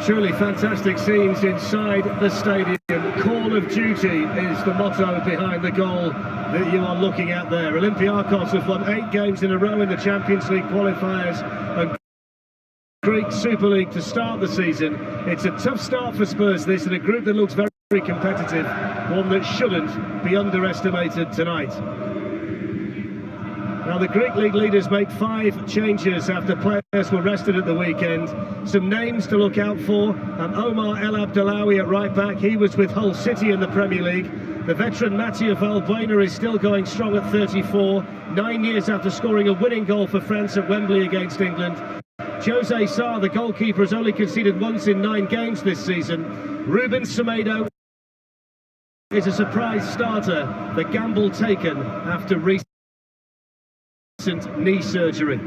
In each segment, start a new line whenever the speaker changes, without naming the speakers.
Truly fantastic scenes inside the stadium. Call of duty is the motto behind the goal that you are looking at there. Olympiacos have won 8 games in a row in the Champions League qualifiers and Greek Super League to start the season. It's a tough start for Spurs, this, in a group that looks very, very competitive, one that shouldn't be underestimated tonight. Now, the Greek League leaders make 5 changes after players were rested at the weekend. Some names to look out for: Omar El Abdellaoui at right back. He was with Hull City in the Premier League. The veteran Mathieu Valbuena is still going strong at 34, 9 years after scoring a winning goal for France at Wembley against England. Jose Sarr, the goalkeeper, has only conceded once in 9 games this season. Ruben Semedo is a surprise starter, the gamble taken after recent knee surgery.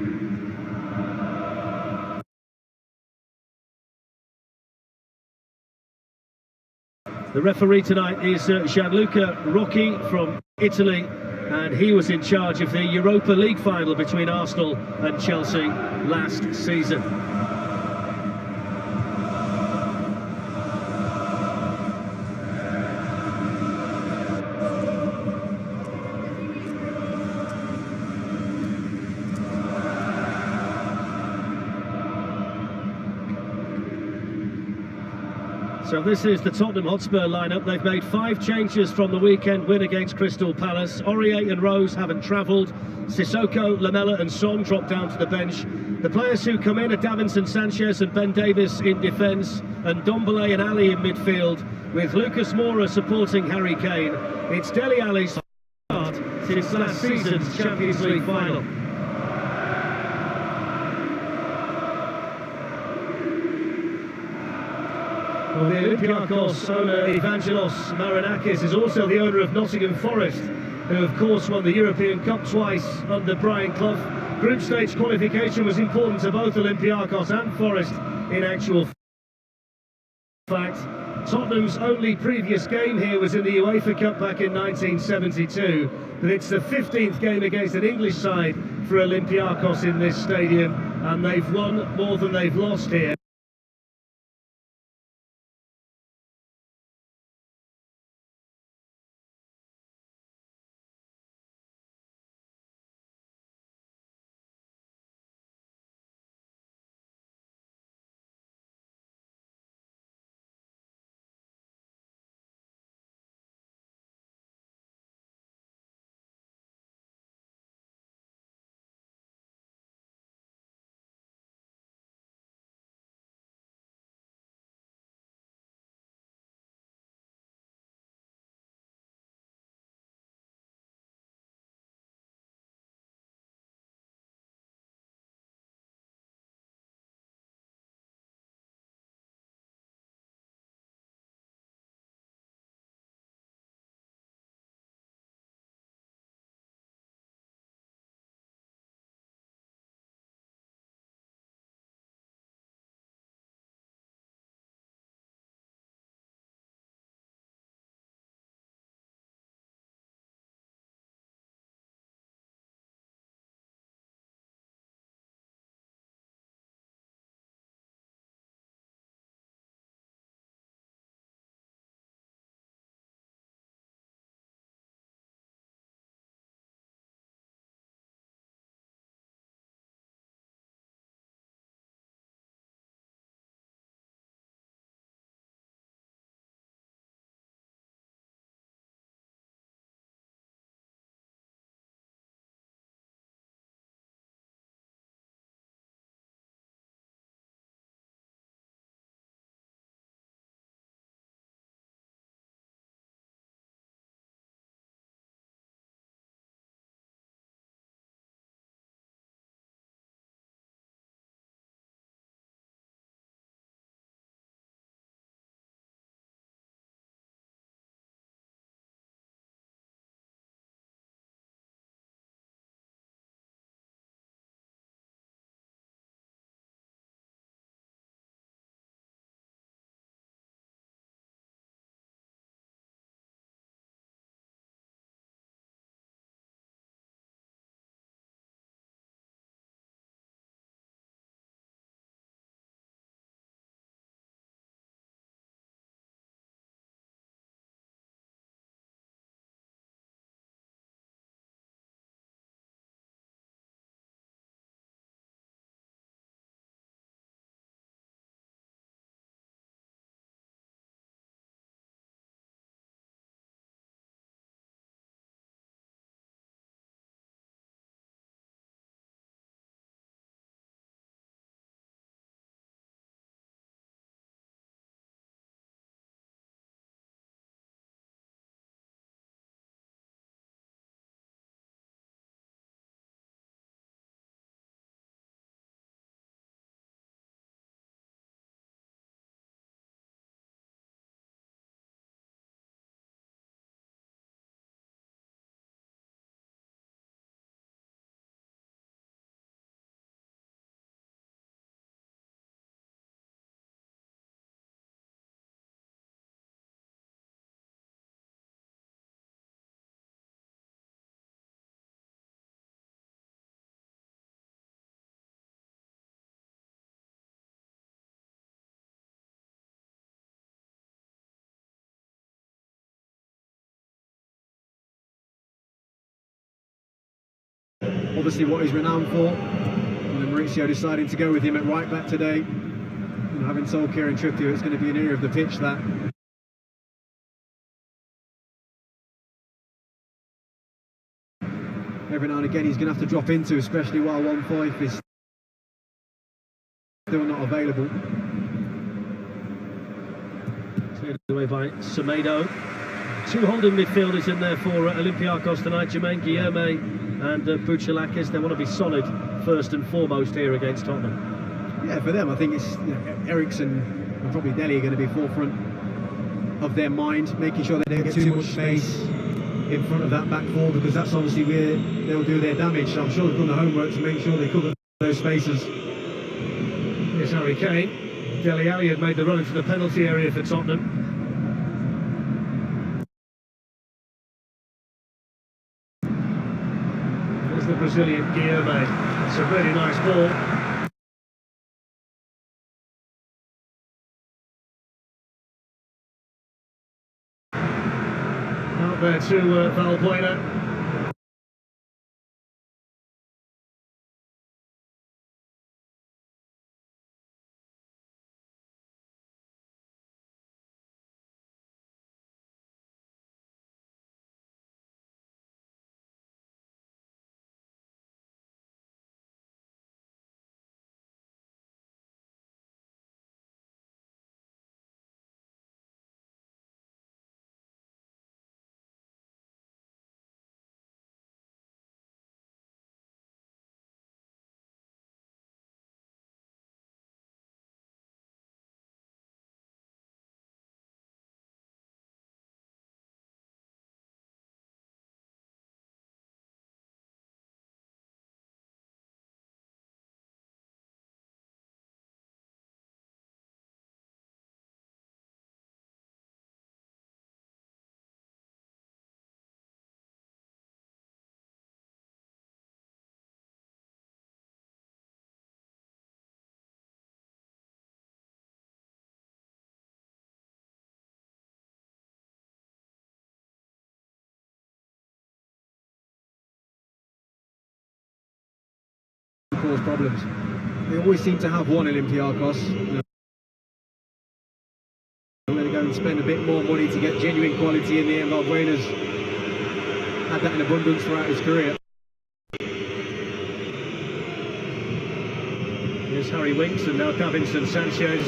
The referee tonight is Gianluca Rocchi from Italy, and he was in charge of the Europa League final between Arsenal and Chelsea last season. So this is the Tottenham Hotspur lineup. They've made 5 changes from the weekend win against Crystal Palace. Aurier and Rose haven't travelled. Sissoko, Lamela and Son drop down to the bench. The players who come in are Davinson Sanchez and Ben Davies in defence, and Ndombele and Ali in midfield, with Lucas Moura supporting Harry Kane. It's Dele Alli's start since last season's Champions League final. Well, the Olympiacos owner Evangelos Marinakis is also the owner of Nottingham Forest, who of course won the European Cup twice under Brian Clough. Group stage qualification was important to both Olympiacos and Forest in actual fact. Tottenham's only previous game here was in the UEFA Cup back in 1972, but it's the 15th game against an English side for Olympiacos in this stadium, and they've won more than they've lost here.
obviously what he's renowned for. And then Mauricio deciding to go with him at right back today. And having told Kieran Trippier it's going to be an area of the pitch that every now and again he's going to have to drop into, especially while 1-5 is still not available.
Cleared away by Semedo. Two holding midfielders in there for Olympiacos tonight, Jermaine Guilherme and Bouchalakis. They want to be solid first and foremost here against Tottenham.
Yeah, for them I think it's Ericsson and probably Dele are going to be forefront of their mind, making sure they don't get too much space in front of that back four, because that's obviously where they'll do their damage. So I'm sure they've done the homework to make sure they cover those spaces.
Here's Harry Kane. Dele Alli had made the run into the penalty area for Tottenham. There's the Brazilian Guilherme. It's a really nice ball. Out there to Valbuena.
Cause problems. They always seem to have one, Olympiacos. I'm going to go and spend a bit more money to get genuine quality in the end. Valbuena's had that in abundance throughout his career.
Here's Harry Winks and now Davinson Sanchez.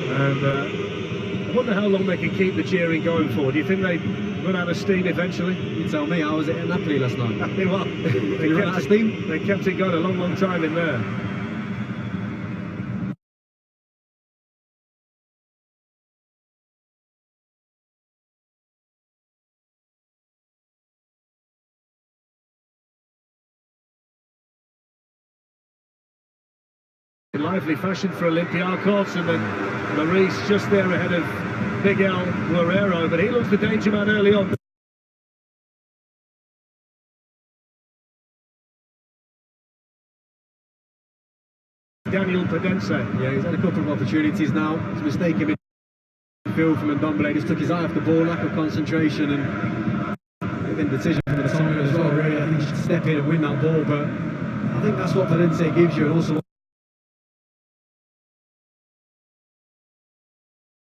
And I wonder how long they can keep the cheering going for. Do you think they run out of steam eventually?
You tell me. I was at Napoli last night.
They
run out of steam?
They kept it going a long, long time in there. In lively fashion for Olympiacos, and then Maurice just there ahead of Miguel Guerrero, but he looks the danger man early on. Daniel Pedense.
Yeah, he's had a couple of opportunities now. His mistake in midfield from Ndombele just took his eye off the ball, lack of concentration, and indecision from the Tongan as well. Really, I think he should step in and win that ball, but I think that's what Pedense gives you, and also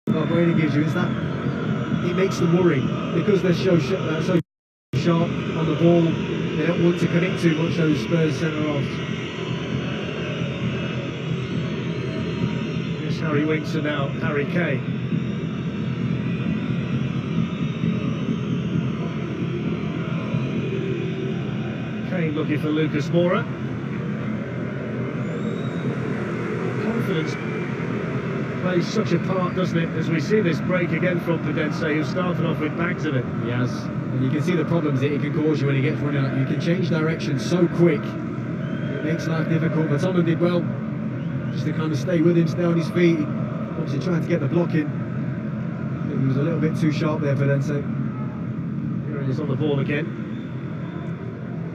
Valbuena gives you is that he makes them worry because they're so sharp on the ball. They don't want to commit too much, those Spurs centre-halves.
Here's Harry Winks and now Harry Kane. Kane looking for Lucas Moura. Confidence plays such a part, doesn't it, as we see this break again from Pedense, who started off with bags of it.
He has, and you can see the problems that it can cause you when he gets running out. You can change direction so quick, it makes life difficult. But Tottenham did well, just to kind of stay with him, stay on his feet, obviously trying to get the block in. He was a little bit too sharp there, Pedense.
Here he is on the ball again.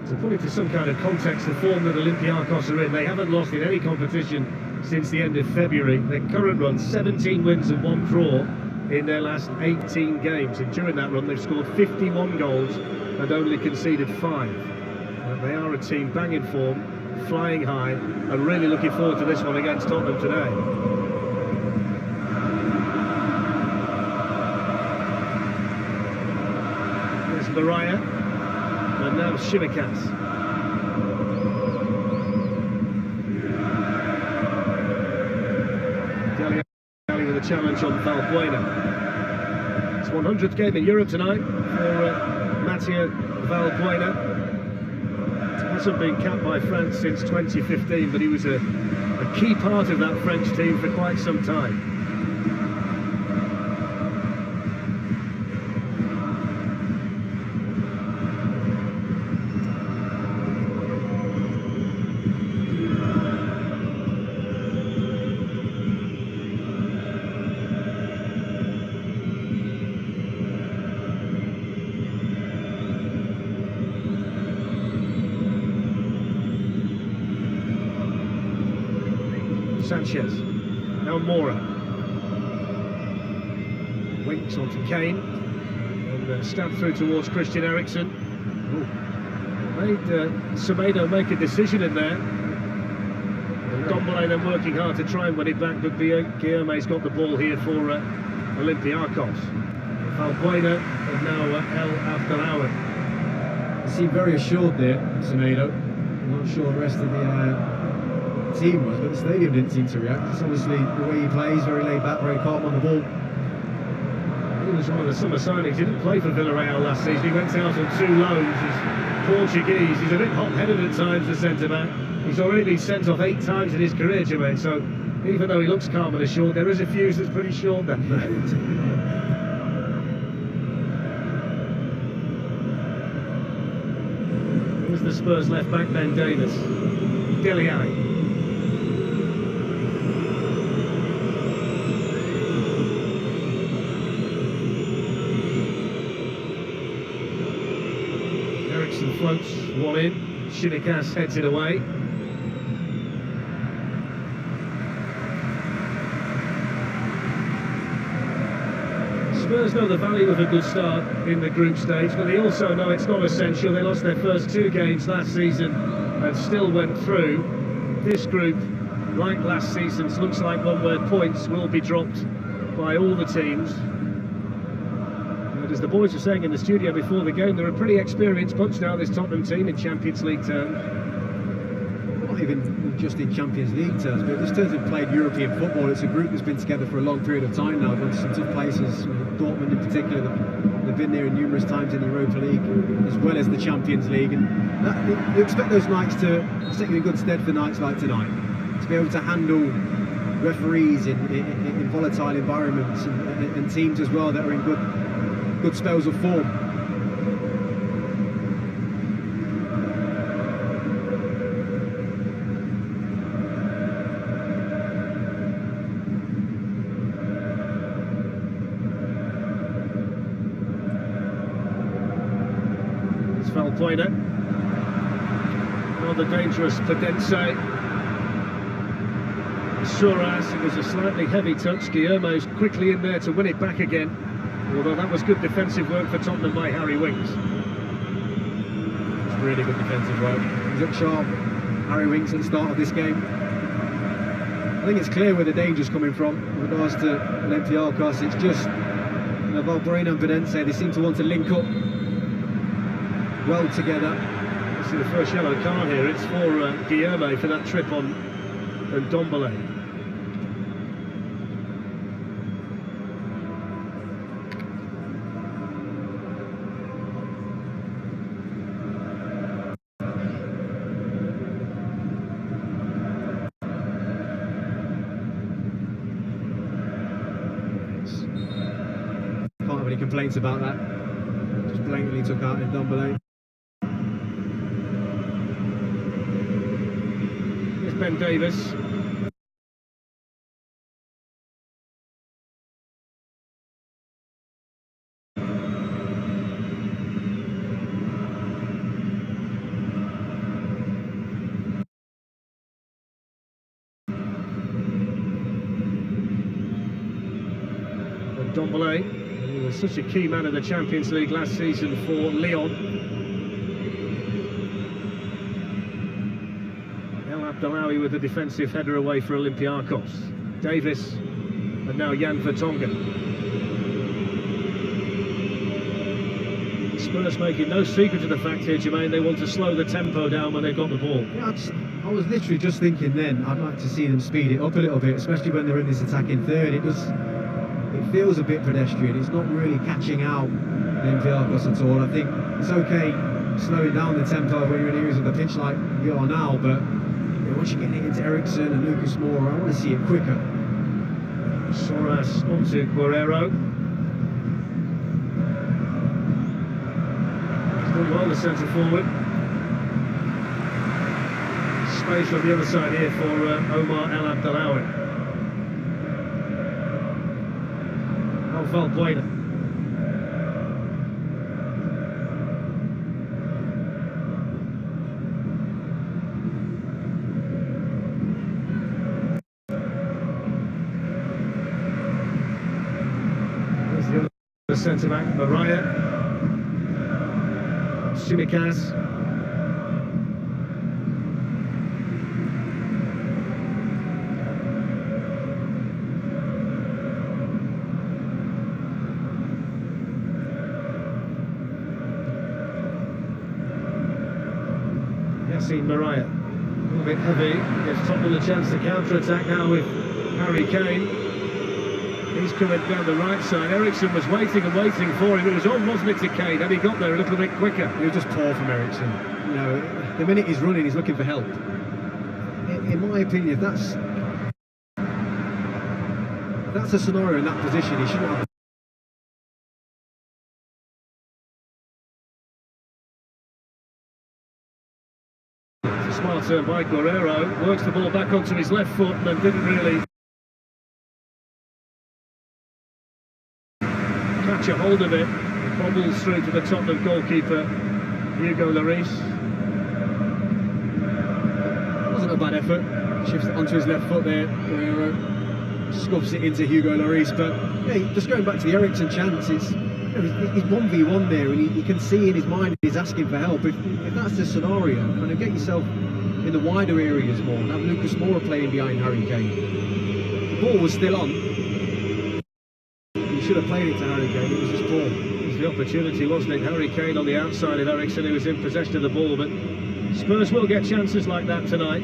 To put it to some kind of context, the form that Olympiacos are in, they haven't lost in any competition since the end of February. Their current run, 17 wins and 1 draw in their last 18 games, and during that run they've scored 51 goals and only conceded 5. they are a team banging form, flying high, and really looking forward to this one against Tottenham today. There's Mariah, and now Shimikas. With a challenge on Valbuena. It's 100th game in Europe tonight for Mathieu Valbuena. Hasn't been capped by France since 2015, but he was a key part of that French team for quite some time. Sanchez, now Mora, winks onto Kane, and stabbed through towards Christian Eriksen. Made Semedo make a decision in there. Ndombele then working hard to try and win it back, but Guillaume's got the ball here for Olympiacos. Valbuena and now El Abdelawi.
He seemed very assured there, Semedo. I'm not sure the rest of the team was, but the stadium didn't seem to react. It's obviously the way he plays, very laid back, very calm on the ball.
He was one of the summer signings. He didn't play for Villarreal last season. He went out on 2 loans. He's Portuguese. He's a bit hot-headed at times, the centre-back. He's already been sent off 8 times in his career, Jermaine, so even though he looks calm and assured, there is a fuse that's pretty short there. Here's the Spurs left-back, Ben Davis. Dele Alli. Floats one in, Shimikas heads it away. Spurs know the value of a good start in the group stage, but they also know it's not essential. They lost their first 2 games last season and still went through. This group, like last season's, looks like one where points will be dropped by all the teams. As the boys were saying in the studio before the game, they're a pretty experienced bunch now, this Tottenham team, in Champions League terms.
Not even just in Champions League terms, but in terms of played European football, it's a group that's been together for a long period of time now. Gone to some tough places, Dortmund in particular. They've been there numerous times in the Europa League, as well as the Champions League. And you expect those nights to set you in good stead for nights like tonight. To be able to handle referees in volatile environments and teams as well that are in good spells of form.
It's Valbuena. Another dangerous Podense. Suarez, it was a slightly heavy touch. Guillaume's quickly in there to win it back again. Although that was good defensive work for Tottenham by Harry Winks.
It's really good defensive work. He looked sharp, Harry Winks, at the start of this game. I think it's clear where the danger's coming from with regards to Olympiacos. It's just Valbuena and Podense, they seem to want to link up well together.
This is the first yellow card here. It's for Guillaume for that trip on Ndombele.
Can't have any complaints about that. Just blatantly took out Ndombele.
Here's Ben Davis. Ndombele, who was such a key man in the Champions League last season for Lyon. Abdellaoui with a defensive header away for Olympiacos. Davis and now Jan Vertonghen. Spurs making no secret of the fact here, Jermaine, they want to slow the tempo down when they've got the ball.
Yeah, I was literally just thinking then, I'd like to see them speed it up a little bit, especially when they're in this attacking third. It feels a bit pedestrian. It's not really catching out the Olympiacos at all. I think it's okay slowing down the tempo when you're in areas of the pitch like you are now, but once you get it into Eriksen and Lucas Moura, I want to see it quicker.
Soares onto Guerrero. Doing well, the centre forward. Space on the other side here for Omar El Abdellaoui. Valbuena. There's the other centre back, Mariah. Shimikas. Mariah, a little bit heavy, gives Tottenham a chance to counter-attack now with Harry Kane. He's coming down the right side. Eriksen was waiting and waiting for him. It was on, wasn't it, to Kane, and he got there a little bit quicker.
It was just poor from Eriksen. You know, the minute he's running, he's looking for help. In my opinion, if that's a scenario in that position, he shouldn't have.
Smart turn by Guerrero, works the ball back onto his left foot and didn't really catch a hold of it. Bobbles through to the Tottenham goalkeeper, Hugo Lloris.
Wasn't a bad effort, shifts it onto his left foot there. Guerrero scuffs it into Hugo Lloris, but yeah, just going back to the Eriksen chance, he's 1v1 there, and you can see in his mind he's asking for help. If that's the scenario, kind of get yourself in the wider areas more, and have Lucas Moura playing behind Harry Kane. The ball was still on. He should have played it to Harry Kane, it was just poor.
It was the opportunity, wasn't it? Harry Kane on the outside of Eriksen, who was in possession of the ball, but Spurs will get chances like that tonight.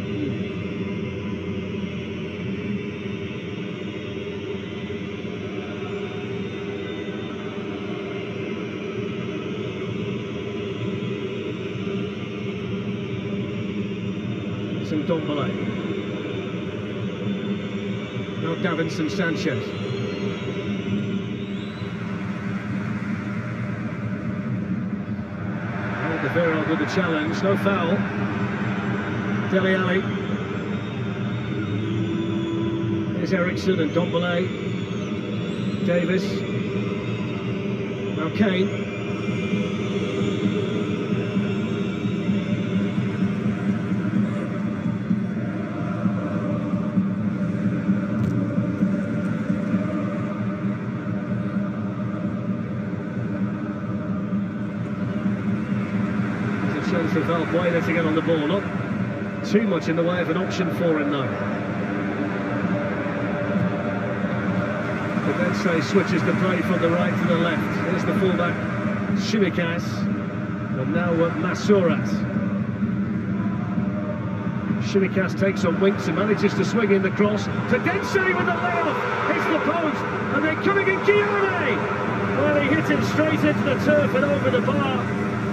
Dombele. Now Davinson Sanchez. Alderweireld with the challenge, no foul. Dele Alli. Here's Eriksen and Dombele. Davis. Now Kane. For Valbuena to get on the ball, not too much in the way of an option for him though. Benzema switches the play from the right to the left. Here's the fullback, Shimikas, and now Masouras. Shimikas takes on Winks and manages to swing in the cross. Benzema with the layoff, hits the post, and then coming in Guillaume! Well, he hit him straight into the turf and over the bar.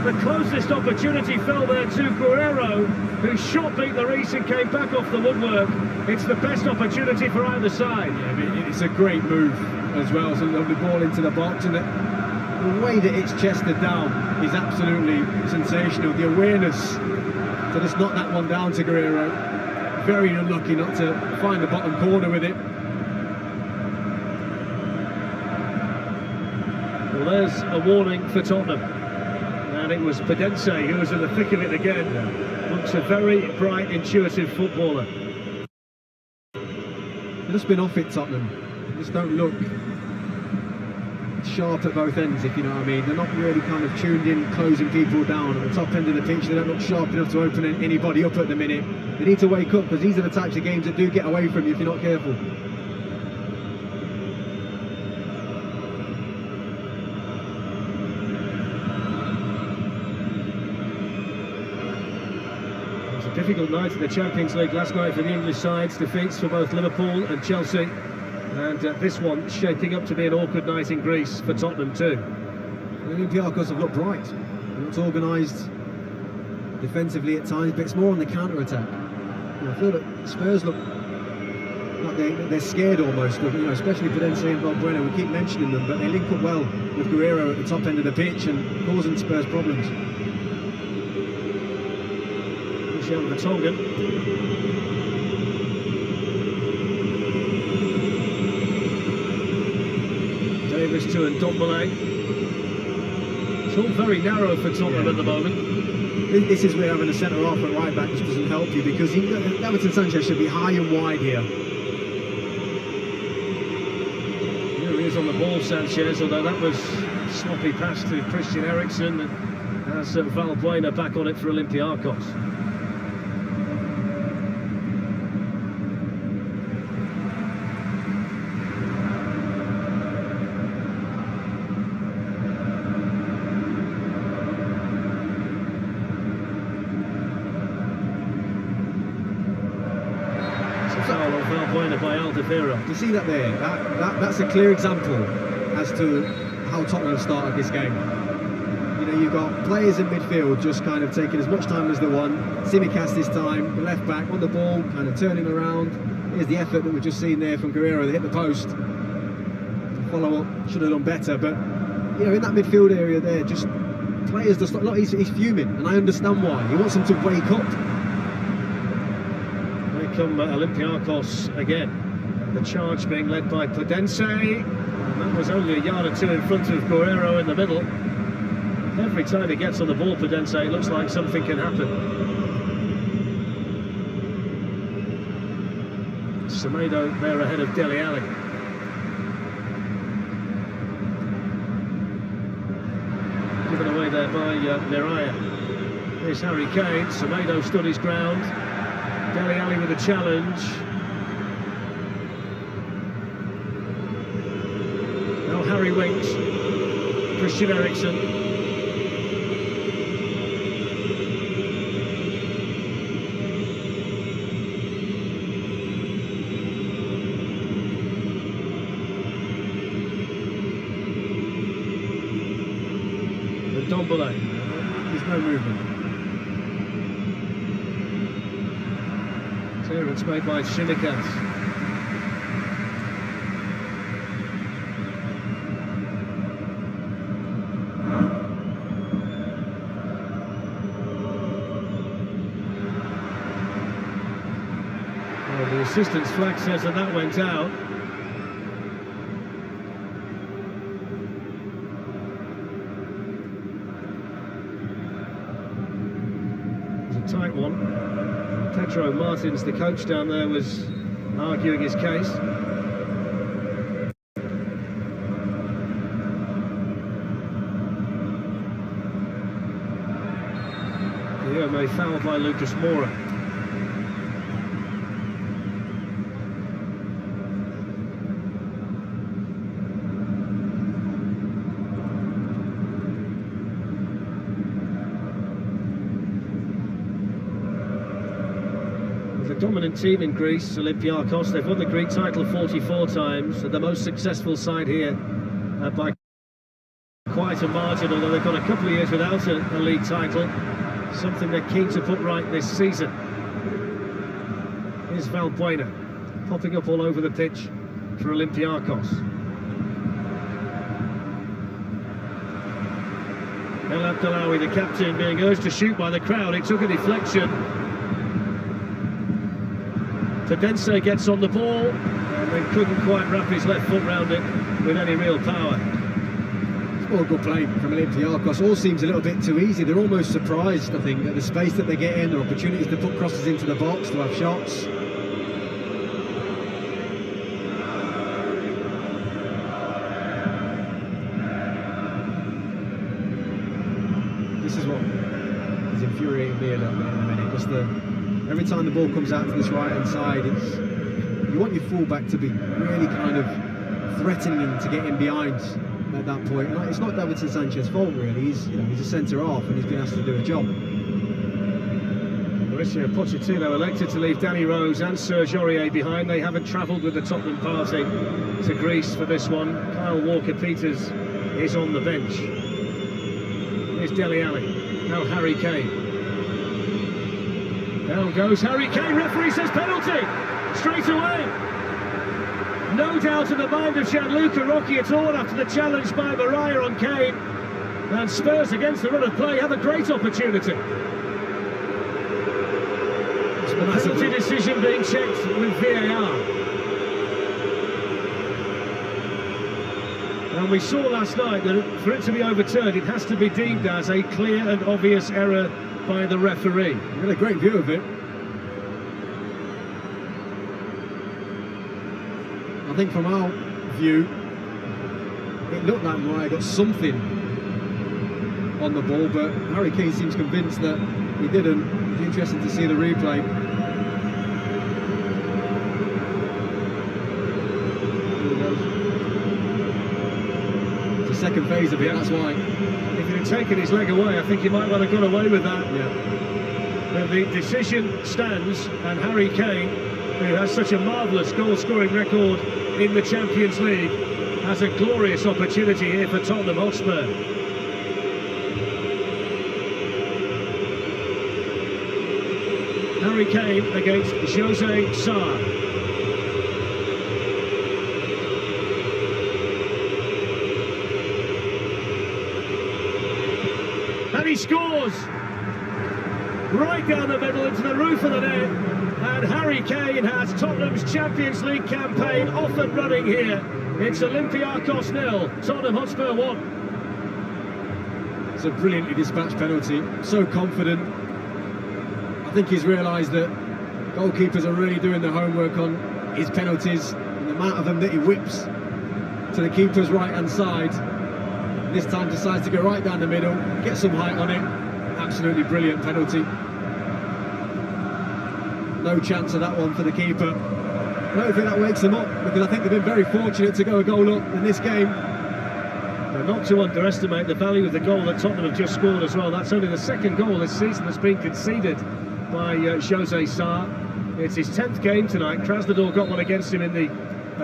The closest opportunity fell there to Guerrero, who shot beat Lloris and came back off the woodwork. It's the best opportunity for either side.
Yeah, I mean, it's a great move as well. So the ball into the box, and the way that it's chested down is absolutely sensational. The awareness to just knock that one down to Guerrero. Very unlucky not to find the bottom corner with it.
Well, there's a warning for Tottenham. And it was Benzema who was in the thick of it again. Looks a very bright, intuitive footballer.
They've just been off it, Tottenham. They just don't look sharp at both ends, if you know what I mean. They're not really kind of tuned in, closing people down. At the top end of the pitch, they don't look sharp enough to open anybody up at the minute. They need to wake up, because these are the types of games that do get away from you if you're not careful.
It was a difficult night in the Champions League last night for the English sides. Defeats for both Liverpool and Chelsea. And this one shaping up to be an awkward night in Greece for Tottenham too.
The Olympiacos have looked bright. They're not organised defensively at times, but it's more on the counter-attack. I feel that Spurs look like they're scared almost, especially Prudense and Valbuena. We keep mentioning them, but they link up well with Guerrero at the top end of the pitch and causing Spurs problems.
Michel Vertonghen. Davis to Ndombele. It's all very narrow for Tottenham at the moment.
This is where having a centre half at right back just doesn't help you, because Davinson Sanchez should be high and wide here.
Here he is on the ball, Sanchez, although that was a sloppy pass to Christian Eriksen, and has Valbuena back on it for Olympiacos. By Alderweireld.
You see that there? That's a clear example as to how Tottenham started this game. You've got players in midfield just kind of taking as much time as they want. Tsimikas this time, the left back on the ball, kind of turning around. Here's the effort that we've just seen there from Guerrero. They hit the post. Follow up, should have done better. But in that midfield area there, just players just not. He's fuming, and I understand why. He wants them to wake up.
Come Olympiacos again. The charge being led by Prudense. That was only a yard or two in front of Guerrero in the middle. Every time he gets on the ball, Prudense, it looks like something can happen. Semedo there ahead of Dele Alli. Given away there by Mireia. Here's Harry Kane. Semedo stood his ground. Dele Alli with a challenge. Now Harry Winks. Christian Eriksen. Ndombele.
There's no movement.
Clearance made by Tsimikas. Well, the assistant's flag says that went out. It was a tight one. Pedro Martins, the coach down there, was arguing his case. Guillaume fouled by Lucas Moura. Dominant team in Greece, Olympiacos. They've won the Greek title 44 times. They're the most successful side here by quite a margin, although they've got a couple of years without a league title. Something they're keen to put right this season. Here's Valbuena, popping up all over the pitch for Olympiacos. El Abdellaoui, the captain, being urged to shoot by the crowd. It took a deflection. Prudense gets on the ball and then couldn't quite wrap his left foot round it with any real power.
It's all good play from Olympiacos. All seems a little bit too easy. They're almost surprised, I think, at the space that they get in, their opportunities to put crosses into the box, to have shots. this is what is infuriating me a little bit in a minute. Just every time the ball comes out to this right-hand side, you want your full-back to be really kind of threatening to get in behind at that point. And it's not Davinson Sanchez's fault really. He's a centre half and he's been asked to do a job.
Mauricio Pochettino elected to leave Danny Rose and Serge Aurier behind. They haven't travelled with the Tottenham party to Greece for this one. Kyle Walker-Peters is on the bench. Here's Dele Alli. Now Harry Kane. Down goes Harry Kane. Referee says penalty straight away. No doubt in the mind of Gianluca Rocchi at all after the challenge by Mariah on Kane. And Spurs, against the run of play, have a great opportunity. Penalty decision being checked with VAR. And we saw last night that for it to be overturned, it has to be deemed as a clear and obvious error by the referee.
We had a great view of it. I think from our view, it looked like Mariah got something on the ball, but Harry Kane seems convinced that he didn't. It'd be interesting to see the replay. It's the second phase of it, that's why.
If he'd have taken his leg away, I think he might well have got away with that.
Yeah.
But the decision stands, and Harry Kane, who has such a marvellous goal-scoring record in the Champions League, has a glorious opportunity here for Tottenham Hotspur. Harry Kane against Jose Sarr. And he scores! Right down the middle into the roof of the net. And Harry Kane has Tottenham's Champions League campaign off and running here. It's Olympiacos 0, Tottenham Hotspur 1.
It's a brilliantly dispatched penalty, so confident. I think he's realised that goalkeepers are really doing their homework on his penalties, and the amount of them that he whips to the keeper's right-hand side. This time decides to go right down the middle, get some height on it. Absolutely brilliant penalty. No chance of that one for the keeper. I don't think that wakes them up, because I think they've been very fortunate to go a goal up in this game.
Now, not to underestimate the value of the goal that Tottenham have just scored as well. That's only the second goal this season that's been conceded by Jose Sarr. It's his 10th game tonight. Krasnodar got one against him in the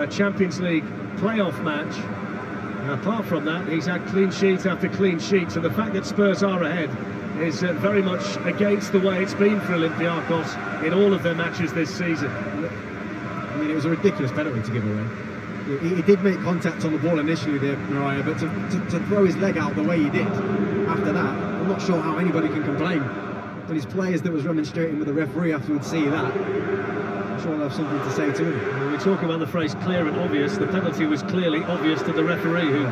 Champions League playoff match. Apart from that, he's had clean sheet after clean sheet, so the fact that Spurs are ahead is very much against the way it's been for Olympiacos in all of their matches this season.
I mean, it was a ridiculous penalty to give away. He did make contact on the ball initially there, Mariah, but to throw his leg out the way he did after that, I'm not sure how anybody can complain. But his players that was remonstrating with the referee afterwards see that, I'm sure they'll have something to say to him.
When we talk about the phrase clear and obvious, the penalty was clearly obvious to the referee, who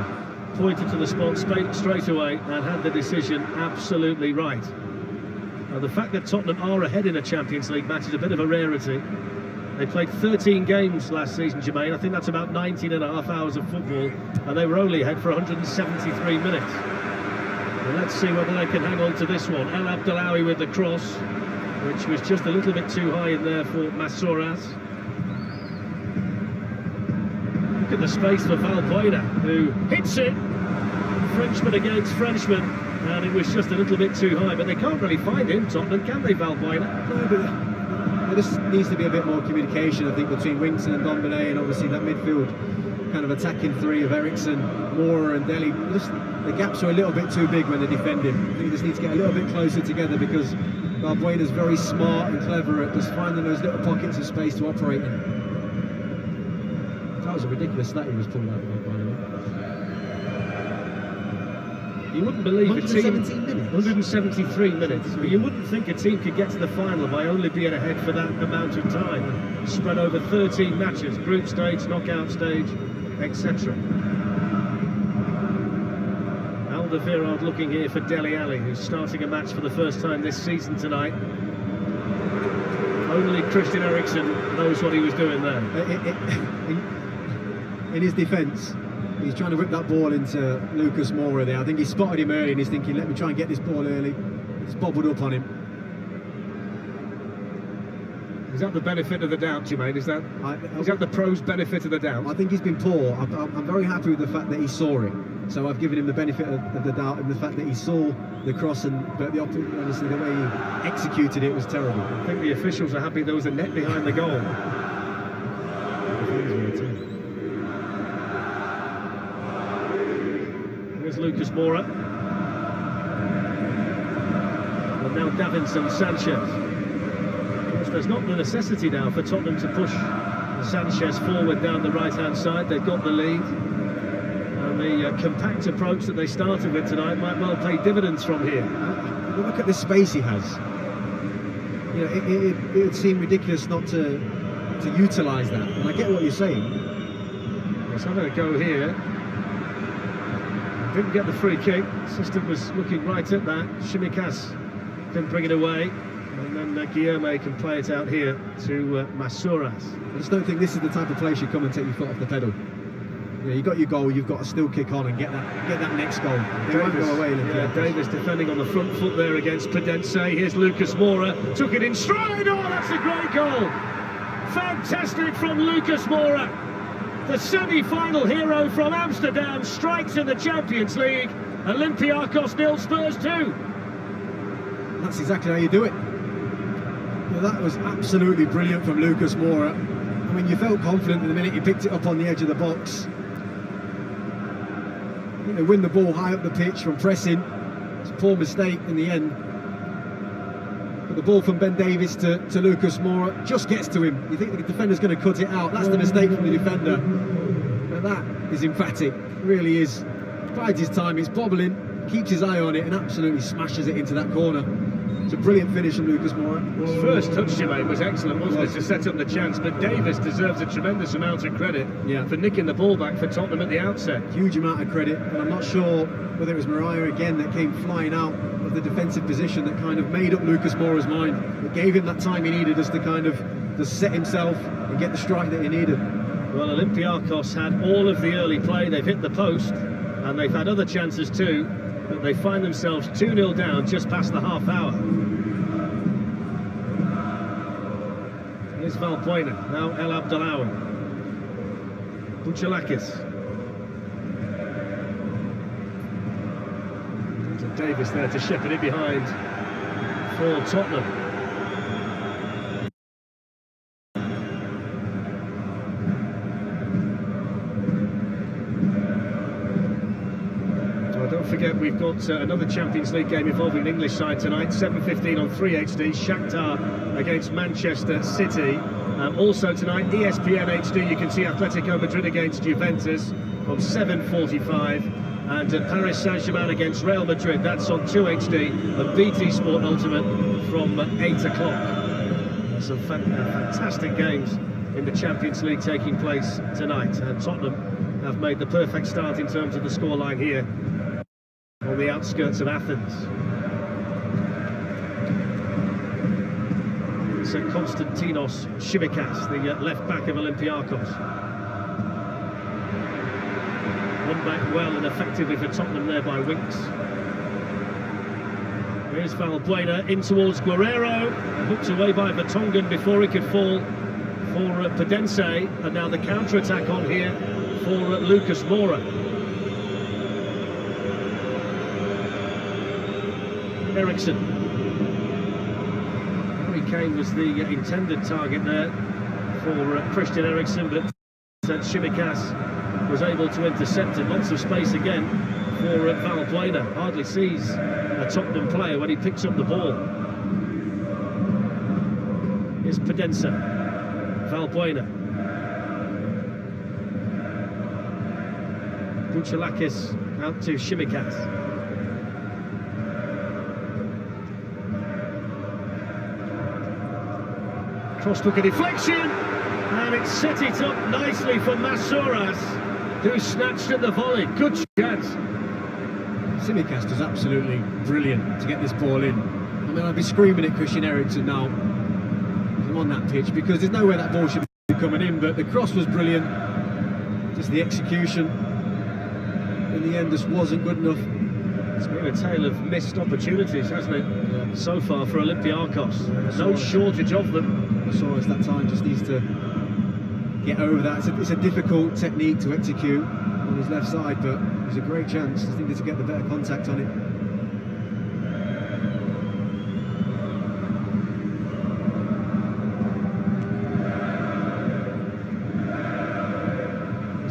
pointed to the spot straight away and had the decision absolutely right. Now, the fact that Tottenham are ahead in a Champions League match is a bit of a rarity. They played 13 games last season, Jermaine. I think that's about 19 and a half hours of football, and they were only ahead for 173 minutes. Well, let's see whether they can hang on to this one. El Abdellaoui with the cross, which was just a little bit too high in there for Masouras. Look at the space for Valbuena, who hits it. Frenchman against Frenchman, and it was just a little bit too high. But they can't really find him, Tottenham, can they, Valbuena?
No, but there just needs to be a bit more communication, I think, between Winkston and Dombele, and obviously that midfield kind of attacking three of Eriksen, Moura and Dele. The gaps are a little bit too big when they're defending. I think they just need to get a little bit closer together, because Valbuena's very smart and clever at just finding those little pockets of space to operate in. That was a ridiculous stat he was pulling out, by the way.
You wouldn't believe
117 minutes.
173 minutes. But you wouldn't think a team could get to the final by only being ahead for that amount of time. Spread over 13 matches, group stage, knockout stage, etc. Alderweireld looking here for Dele Alli, who's starting a match for the first time this season tonight. Only Christian Eriksen knows what he was doing there.
In his defence, He's trying to whip that ball into Lucas Moura there. I think he spotted him early and he's thinking, let me try and get this ball early. It's bobbled up on him.
Is that the benefit of the doubt, Jermaine? Is that the pros' benefit of the doubt?
I think he's been poor. I'm very happy with the fact that he saw it. So I've given him the benefit of the doubt and the fact that he saw the cross, but honestly, the way he executed it was terrible.
I think the officials are happy there was a net behind the goal. Here's Lucas Moura. And now Davinson Sanchez. There's not the necessity now for Tottenham to push Sanchez forward down the right-hand side. They've got the lead. And the compact approach that they started with tonight might well pay dividends from here.
Look at the space he has. You know, it would seem ridiculous not to utilise that. And I get what you're saying.
Let's have a go here. Didn't get the free kick. Assistant was looking right at that. Shimikas didn't bring it away. And then Guillaume can play it out here to Masouras.
I just don't think this is the type of place you come and take your foot off the pedal. You know, you got your goal, you've got to still kick on and get that next goal. They won't go away.
Davis defending on the front foot there against Pedence. Here's Lucas Moura, took it in stride. Oh, that's a great goal! Fantastic from Lucas Moura. The semi-final hero from Amsterdam strikes in the Champions League. Olympiacos 0, Spurs 2.
That's exactly how you do it. Well, that was absolutely brilliant from Lucas Moura. I mean, you felt confident the minute he picked it up on the edge of the box. I think they win the ball high up the pitch from pressing. It's a poor mistake in the end. But the ball from Ben Davies to Lucas Moura just gets to him. You think the defender's going to cut it out. That's the mistake from the defender. But that is emphatic. It really is. Bides his time. It's bobbling, keeps his eye on it and absolutely smashes it into that corner. It's a brilliant finish from Lucas Moura.
His first touch, Jermaine, was excellent, wasn't it, to set up the chance, but Davis deserves a tremendous amount of credit for nicking the ball back for Tottenham at the outset.
Huge amount of credit, and I'm not sure whether it was Mariah again that came flying out of the defensive position that kind of made up Lucas Moura's mind. It gave him that time he needed just to kind of just set himself and get the strike that he needed.
Well, Olympiacos had all of the early play, they've hit the post, and they've had other chances too. But they find themselves 2-0 down just past the half hour. Here's Valbuena, now El Abdellaoui. Buchalakis. To Davis there to shepherd it behind for Tottenham. Don't forget, we've got another Champions League game involving an English side tonight, 7:15 on 3HD, Shakhtar against Manchester City. Also tonight, ESPN HD, you can see Atletico Madrid against Juventus from 7:45, and Paris Saint-Germain against Real Madrid, that's on 2HD, and BT Sport Ultimate from 8 o'clock. Some fantastic games in the Champions League taking place tonight, and Tottenham have made the perfect start in terms of the scoreline here on the outskirts of Athens. It's Konstantinos Shimikas, the left back of Olympiacos. Won back well and effectively for Tottenham there by Winks. Here's Valbuena in towards Guerrero, hooked away by Vertonghen before he could fall for Pedence, and now the counter-attack on here for Lucas Moura. Eriksson. Harry Kane was the intended target there for Christian Eriksen, but Shimikas was able to intercept it. Lots of space again for Valbuena. Hardly sees a Tottenham player when he picks up the ball. Here's Pedence. Valbuena. Buchalakis out to Shimikas. Cross-look deflection, and it set it up nicely for Masouras, who snatched at the volley. Good chance.
Shimikas was absolutely brilliant to get this ball in. I mean, I'd be screaming at Christian Eriksen now if I'm on that pitch, because there's no way that ball should be coming in, but the cross was brilliant. Just the execution. in the end just wasn't good enough.
It's been a tale of missed opportunities, hasn't it?
Yeah.
So far for Olympiacos.
Yeah,
No shortage of them.
Soares that time just needs to get over that. It's a difficult technique to execute on his left side, but it was a great chance. Just needed to get the better contact on it.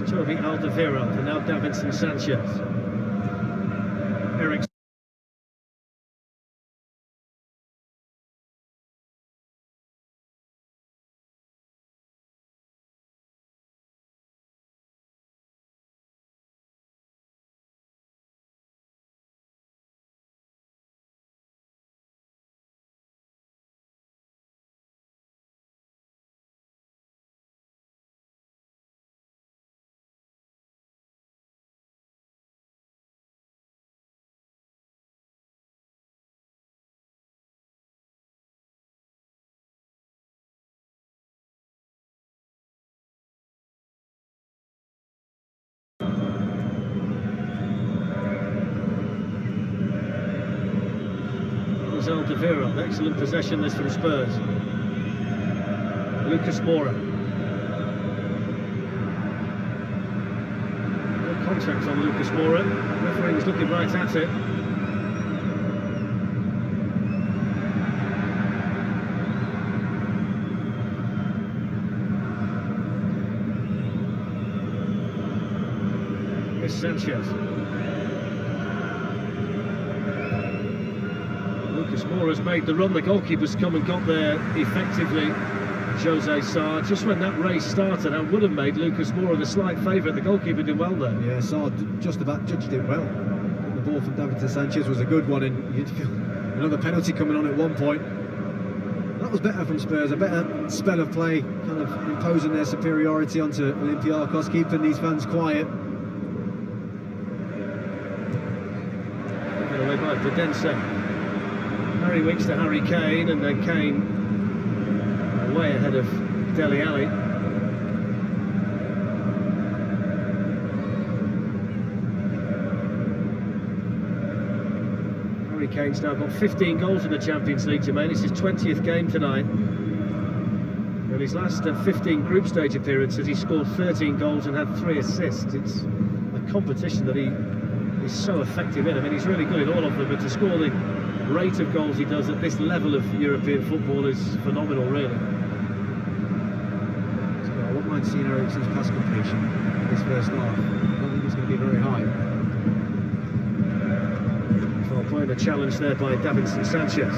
Toby Alderweireld and now Davinson Sanchez. Eric. Alderweireld, excellent possession this from Spurs. Lucas Moura. No contact on Lucas Moura. Referee's looking right at it. Here's Sanchez. Lucas Moura's made the run, the goalkeeper's come and got there effectively. Jose Sarr, just when that race started, I would have made Lucas Moura the slight favourite. The goalkeeper did well there.
Yeah, Sarr just about judged it well. The ball from Davinson Sanchez was a good one, and you'd feel another penalty coming on at one point. That was better from Spurs, a better spell of play, kind of imposing their superiority onto Olympiacos, keeping these fans quiet.
Taken away by Benzema. Harry Winks to Harry Kane, and then Kane way ahead of Dele Alli. Harry Kane's now got 15 goals in the Champions League, Jermaine. It's his 20th game tonight. In his last 15 group stage appearances, he scored 13 goals and had 3 assists. It's a competition that he is so effective in. I mean, he's really good in all of them, but to score the rate of goals he does at this level of European football is phenomenal, really.
So I wouldn't mind seeing Eriksen's pass completion in this first half. I don't think it's going to be very high.
Playing a challenge there by Davinson Sanchez.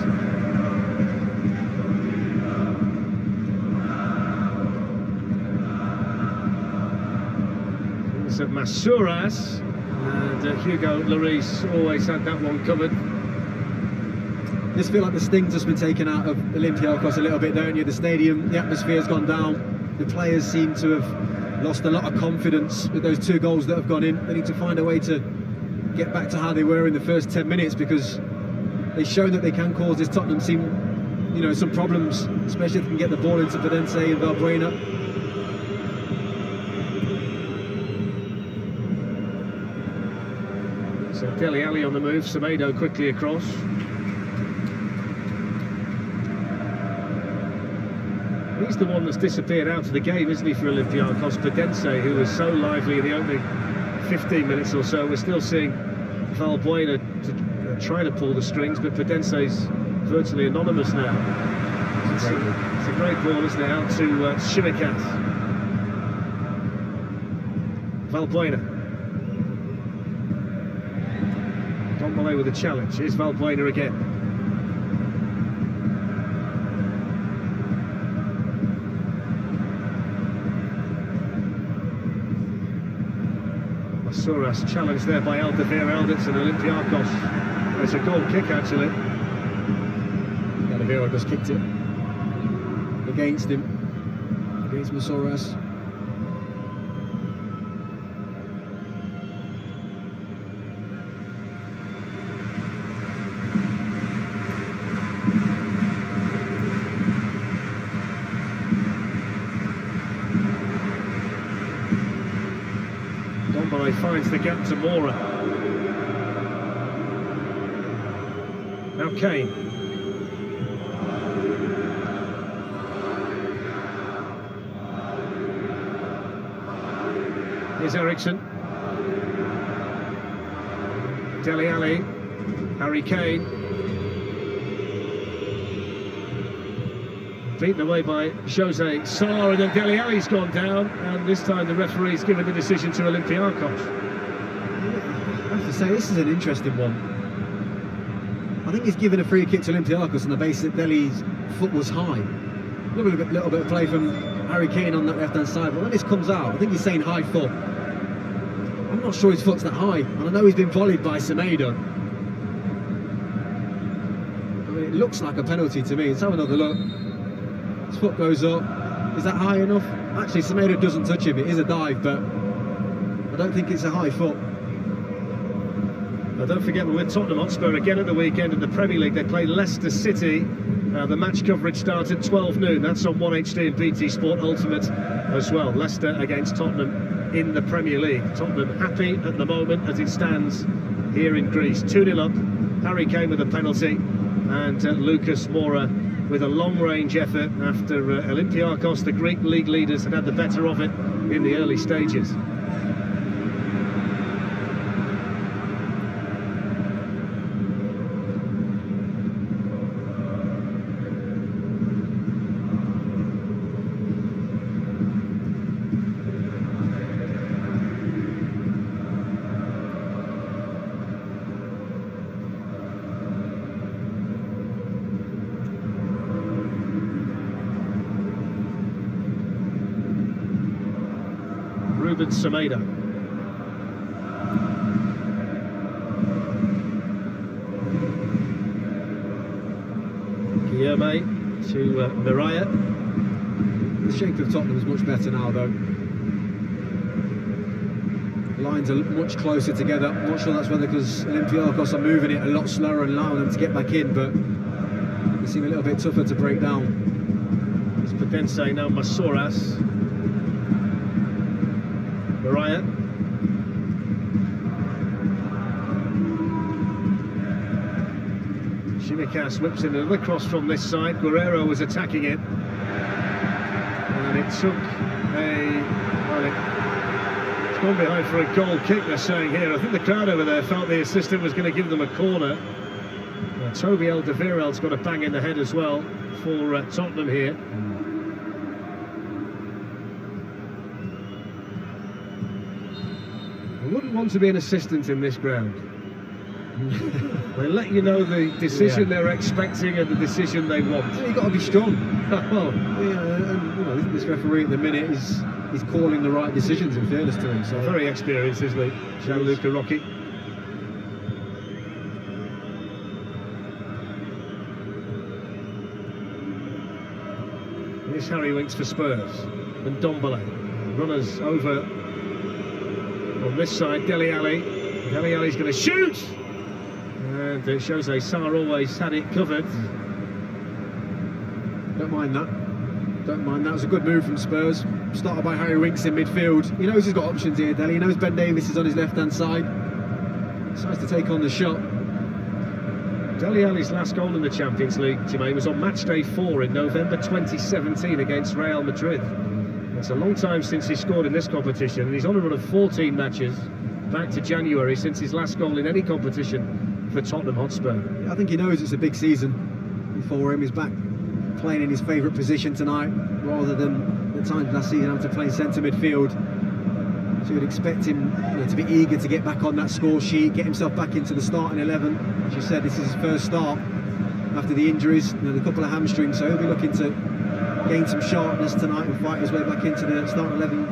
It's at Masouras, and Hugo Lloris always had that one covered.
This feels like the sting's just been taken out of Olympiacos a little bit, don't you? The stadium, the atmosphere's gone down. The players seem to have lost a lot of confidence with those 2 goals that have gone in. They need to find a way to get back to how they were in the first 10 minutes, because they've shown that they can cause this Tottenham team, you know, some problems, especially if they can get the ball into Fidence and Valbuena.
So Dele Alli on the move, Semedo quickly across. He's the one that's disappeared out of the game, isn't he, for Olympiacos? Fidence, who was so lively in the opening 15 minutes or so. We're still seeing Valbuena try to pull the strings, but Fidence's virtually anonymous now. It's a great ball, isn't it, out to Shimikas. Valbuena. Dombele with a challenge. Here's Valbuena again. Masouras challenged there by Alderweireld. It's an Olympiacos. It's a goal kick, actually.
Alderweireld just kicked it against him, against Masouras.
he finds the gap to Mora. Now Kane. Here's Ericsson. Dele Alli. Harry Kane. Beaten away by Jose Sarr, and then Dele Alli's gone down, and this time the referee's given the decision to Olympiacos.
I have to say, this is an interesting one. I think he's given a free kick to Olympiacos on the basis that Dele's foot was high. A little bit of play from Harry Kane on that left-hand side, but when this comes out, I think he's saying high foot. I'm not sure his foot's that high, and I know he's been volleyed by Semedo. I mean, it looks like a penalty to me. Let's have another look. His foot goes up. Is that high enough? Actually, Semedo doesn't touch him. It is a dive, but I don't think it's a high foot.
Now, don't forget, we're with Tottenham Hotspur again at the weekend in the Premier League. They play Leicester City. The match coverage starts at 12 noon. That's on 1HD and BT Sport Ultimate as well. Leicester against Tottenham in the Premier League. Tottenham happy at the moment as it stands here in Greece. 2-0 up. Harry Kane with a penalty, and Lucas Moura with a long-range effort after Olympiacos, the Greek league leaders, had the better of it in the early stages. Semedo. Guilherme to Mireia.
The shape of Tottenham is much better now, though. The lines are much closer together. I'm not sure that's whether because Olympiacos are moving it a lot slower and allowing them to get back in, but they seem a little bit tougher to break down.
It's Pedense, now Masouras. Mireia. Shimikas whips in another cross from this side. Guerrero was attacking it, and it took it's gone behind for a goal kick, they're saying here. I think the crowd over there felt the assistant was going to give them a corner. Toby Alderweireld's got a bang in the head as well for Tottenham here. I wouldn't want to be an assistant in this ground. They let you know the decision they're expecting and the decision they want.
You've got to be strong. And this referee at the minute is calling the right decisions, in fairness to him. So
very experienced, isn't he, Gianluca Rocchi? Here's Harry Winks for Spurs and Ndombele. Runners over on this side. Dele Alli. Dele Alli's going to shoot, and Jose Sarr always had it covered.
Don't mind that. Don't mind that. It was a good move from Spurs. Started by Harry Winks in midfield. He knows he's got options here, Dele. He knows Ben Davies is on his left-hand side. Decides to take on the shot.
Dele Alli's last goal in the Champions League, Jermaine, was on match day 4 in November 2017 against Real Madrid. It's a long time since he scored in this competition, and he's on a run of 14 matches back to January since his last goal in any competition for Tottenham Hotspur.
I think he knows it's a big season for him. He's back playing in his favourite position tonight, rather than the times last season having to play centre midfield. So you'd expect him to be eager to get back on that score sheet, get himself back into the starting 11. As you said, this is his first start after the injuries, a couple of hamstrings, so he'll be looking to gain some sharpness tonight and fight his way back into the starting 11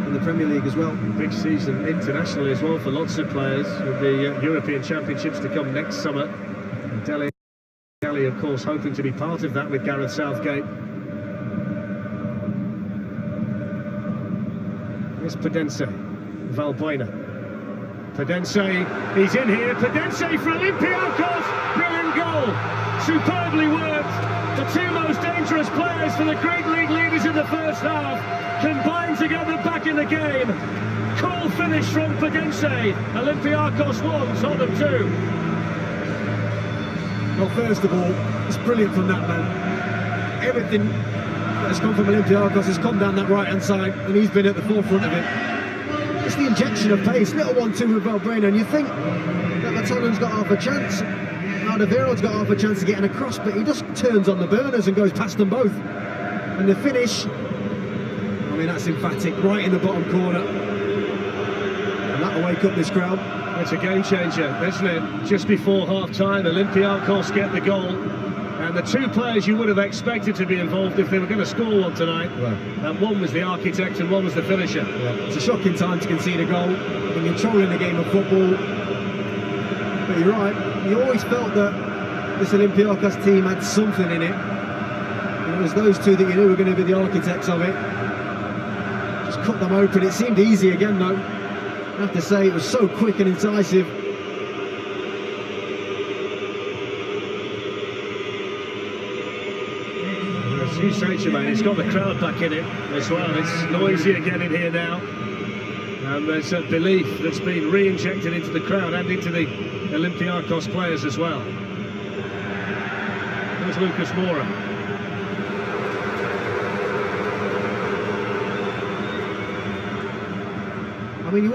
in the Premier League as well.
Big season internationally as well for lots of players, with the European Championships to come next summer. And Dele Alli, of course, hoping to be part of that with Gareth Southgate. Here's Pedense, Valbuena. Pedense, he's in here. Pedense for Olympiacos, brilliant goal, superbly worked. The two most dangerous players for the Greek league leaders in the first half combine together back in the game. Cool finish from Pudense. Olympiacos 1, Tottenham 2.
Well, first of all, it's brilliant from that man. Everything that's come from Olympiacos has come down that right-hand side, and he's been at the forefront of it. It's the injection of pace, little 1-2 with Valbuena, and you think that the Tottenham's got half a chance. Alderweireld's got half a chance of getting across, but he just turns on the burners and goes past them both. And the finish, I mean, that's emphatic, right in the bottom corner. And that'll wake up this crowd.
It's a game changer, isn't it? Just before half-time, Olympiacos get the goal. And the two players you would have expected to be involved if they were going to score one tonight. And one was the architect and one was the finisher.
It's a shocking time to concede a goal. And controlling the game of football. But you're right, you always felt that this Olympiacos team had something in it. And it was those two that you knew were going to be the architects of it. Just cut them open. It seemed easy again though. I have to say, it was so quick and incisive.
As you say, Jermaine, it's got the crowd back in it as well. It's noisy again in here now. And there's a belief that's been re-injected into the crowd and into the Olympiacos players as well. There's Lucas Moura.
I mean,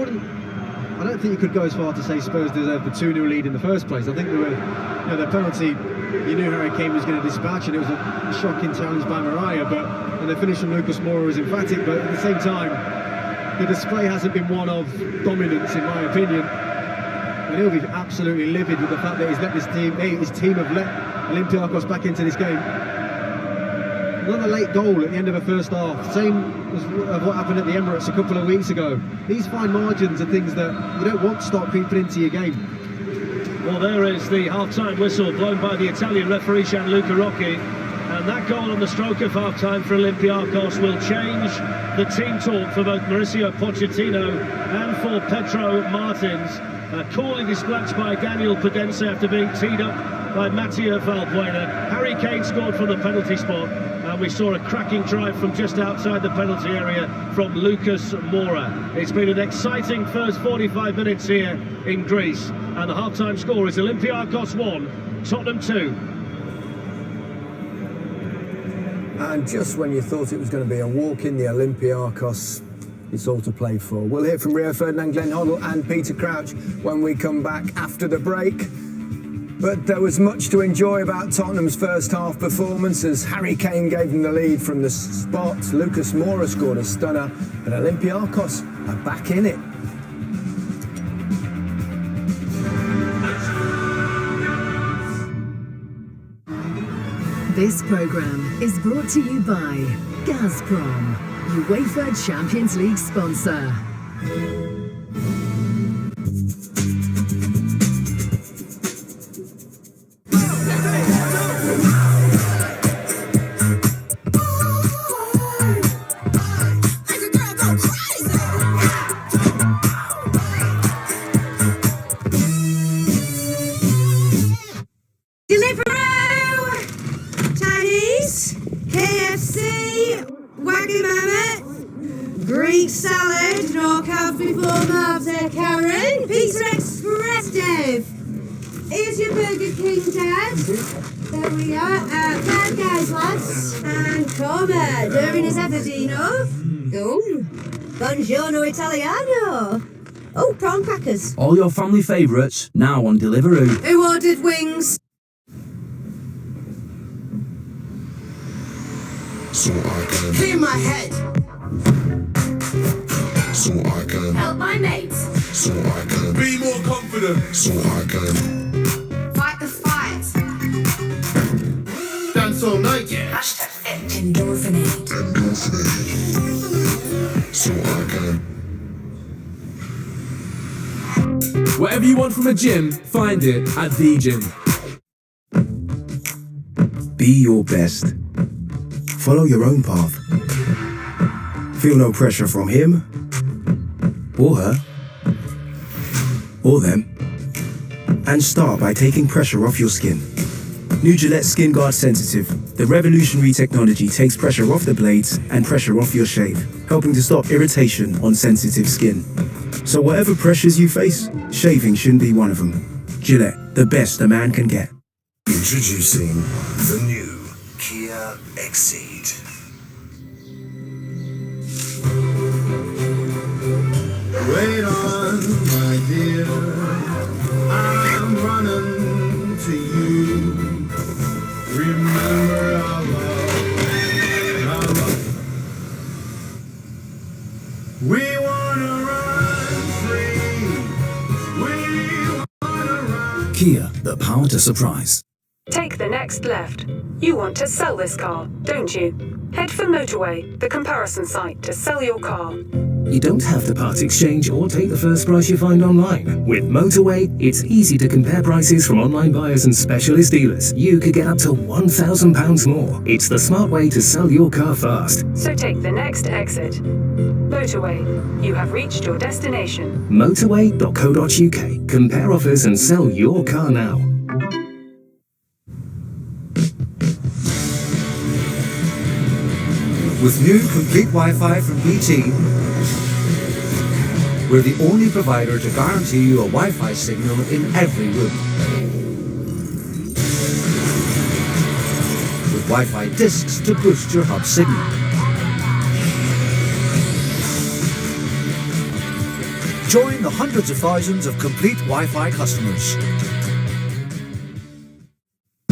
I don't think you could go as far to say Spurs deserved the 2-0 lead in the first place. I think they were, the penalty, you knew Harry Kane was going to dispatch, and it was a shocking challenge by Mariah, and the finish from Lucas Moura was emphatic, but at the same time, the display hasn't been one of dominance, in my opinion. And he'll be absolutely livid with the fact that he's let his team have let Olympiacos back into this game. Another late goal at the end of the first half, same as what happened at the Emirates a couple of weeks ago. These fine margins are things that you don't want to start creeping into your game.
Well, there is the half-time whistle blown by the Italian referee Gianluca Rocchi, and that goal on the stroke of half-time for Olympiacos will change the team talk for both Mauricio Pochettino and for Pedro Martins. Coolly dispatched by Daniel Pudense after being teed up by Mattia Valbuena. Harry Kane scored from the penalty spot, and we saw a cracking drive from just outside the penalty area from Lucas Moura. It's been an exciting first 45 minutes here in Greece, and the half-time score is Olympiacos 1, Tottenham 2.
And just when you thought it was going to be a walk in the Olympiacos, it's all to play for. We'll hear from Rio Ferdinand, Glenn Hoddle and Peter Crouch when we come back after the break. But there was much to enjoy about Tottenham's first half performance as Harry Kane gave them the lead from the spot. Lucas Moura scored a stunner, but Olympiacos are back in it.
This programme is brought to you by Gazprom, UEFA Champions League sponsor.
Buongiorno Italiano. Oh, prawn crackers.
All your family favourites now on Deliveroo.
Who ordered wings?
So I can
clear my head.
So I can
help my mates.
So I can
be more confident.
So I can
fight the fight.
Dance all night, yeah.
Hashtag endorphinate.
So I can.
Whatever you want from a gym, find it at The Gym.
Be your best. Follow your own path. Feel no pressure from him, or her, or them. And start by taking pressure off your skin. New Gillette Skin Guard Sensitive. The revolutionary technology takes pressure off the blades and pressure off your shave, helping to stop irritation on sensitive skin. So whatever pressures you face, shaving shouldn't be one of them. Gillette, the best a man can get.
Introducing the new Kia Exceed.
Wait on, my dear, I'm running to you. Remember our love. We wanna run free. We wanna run.
Kia, the power to surprise.
Take the next left. You want to sell this car, don't you? Head for Motorway, the comparison site to sell your car.
You don't have to part exchange or take the first price you find online. With Motorway, it's easy to compare prices from online buyers and specialist dealers. You could get up to £1,000 more. It's the smart way to sell your car fast.
So take the next exit. Motorway, you have reached your destination.
Motorway.co.uk. Compare offers and sell your car now.
With new complete Wi-Fi from BT, we're the only provider to guarantee you a Wi-Fi signal in every room. With Wi-Fi discs to boost your hub signal. Join the hundreds of thousands of complete Wi-Fi customers.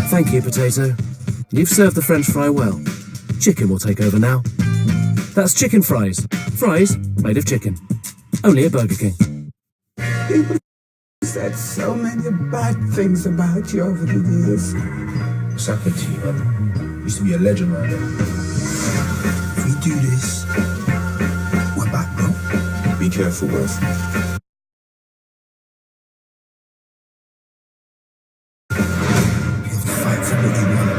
Thank you, Potato. You've served the French fry well. Chicken will take over now. That's chicken fries. Fries made of chicken. Only at Burger King.
People said so many bad things about you over the years.
What's happened to you, man? Used to be a legend, man.
If we do this, we're back, bro.
Be careful, bro.
You have to fight for what you want.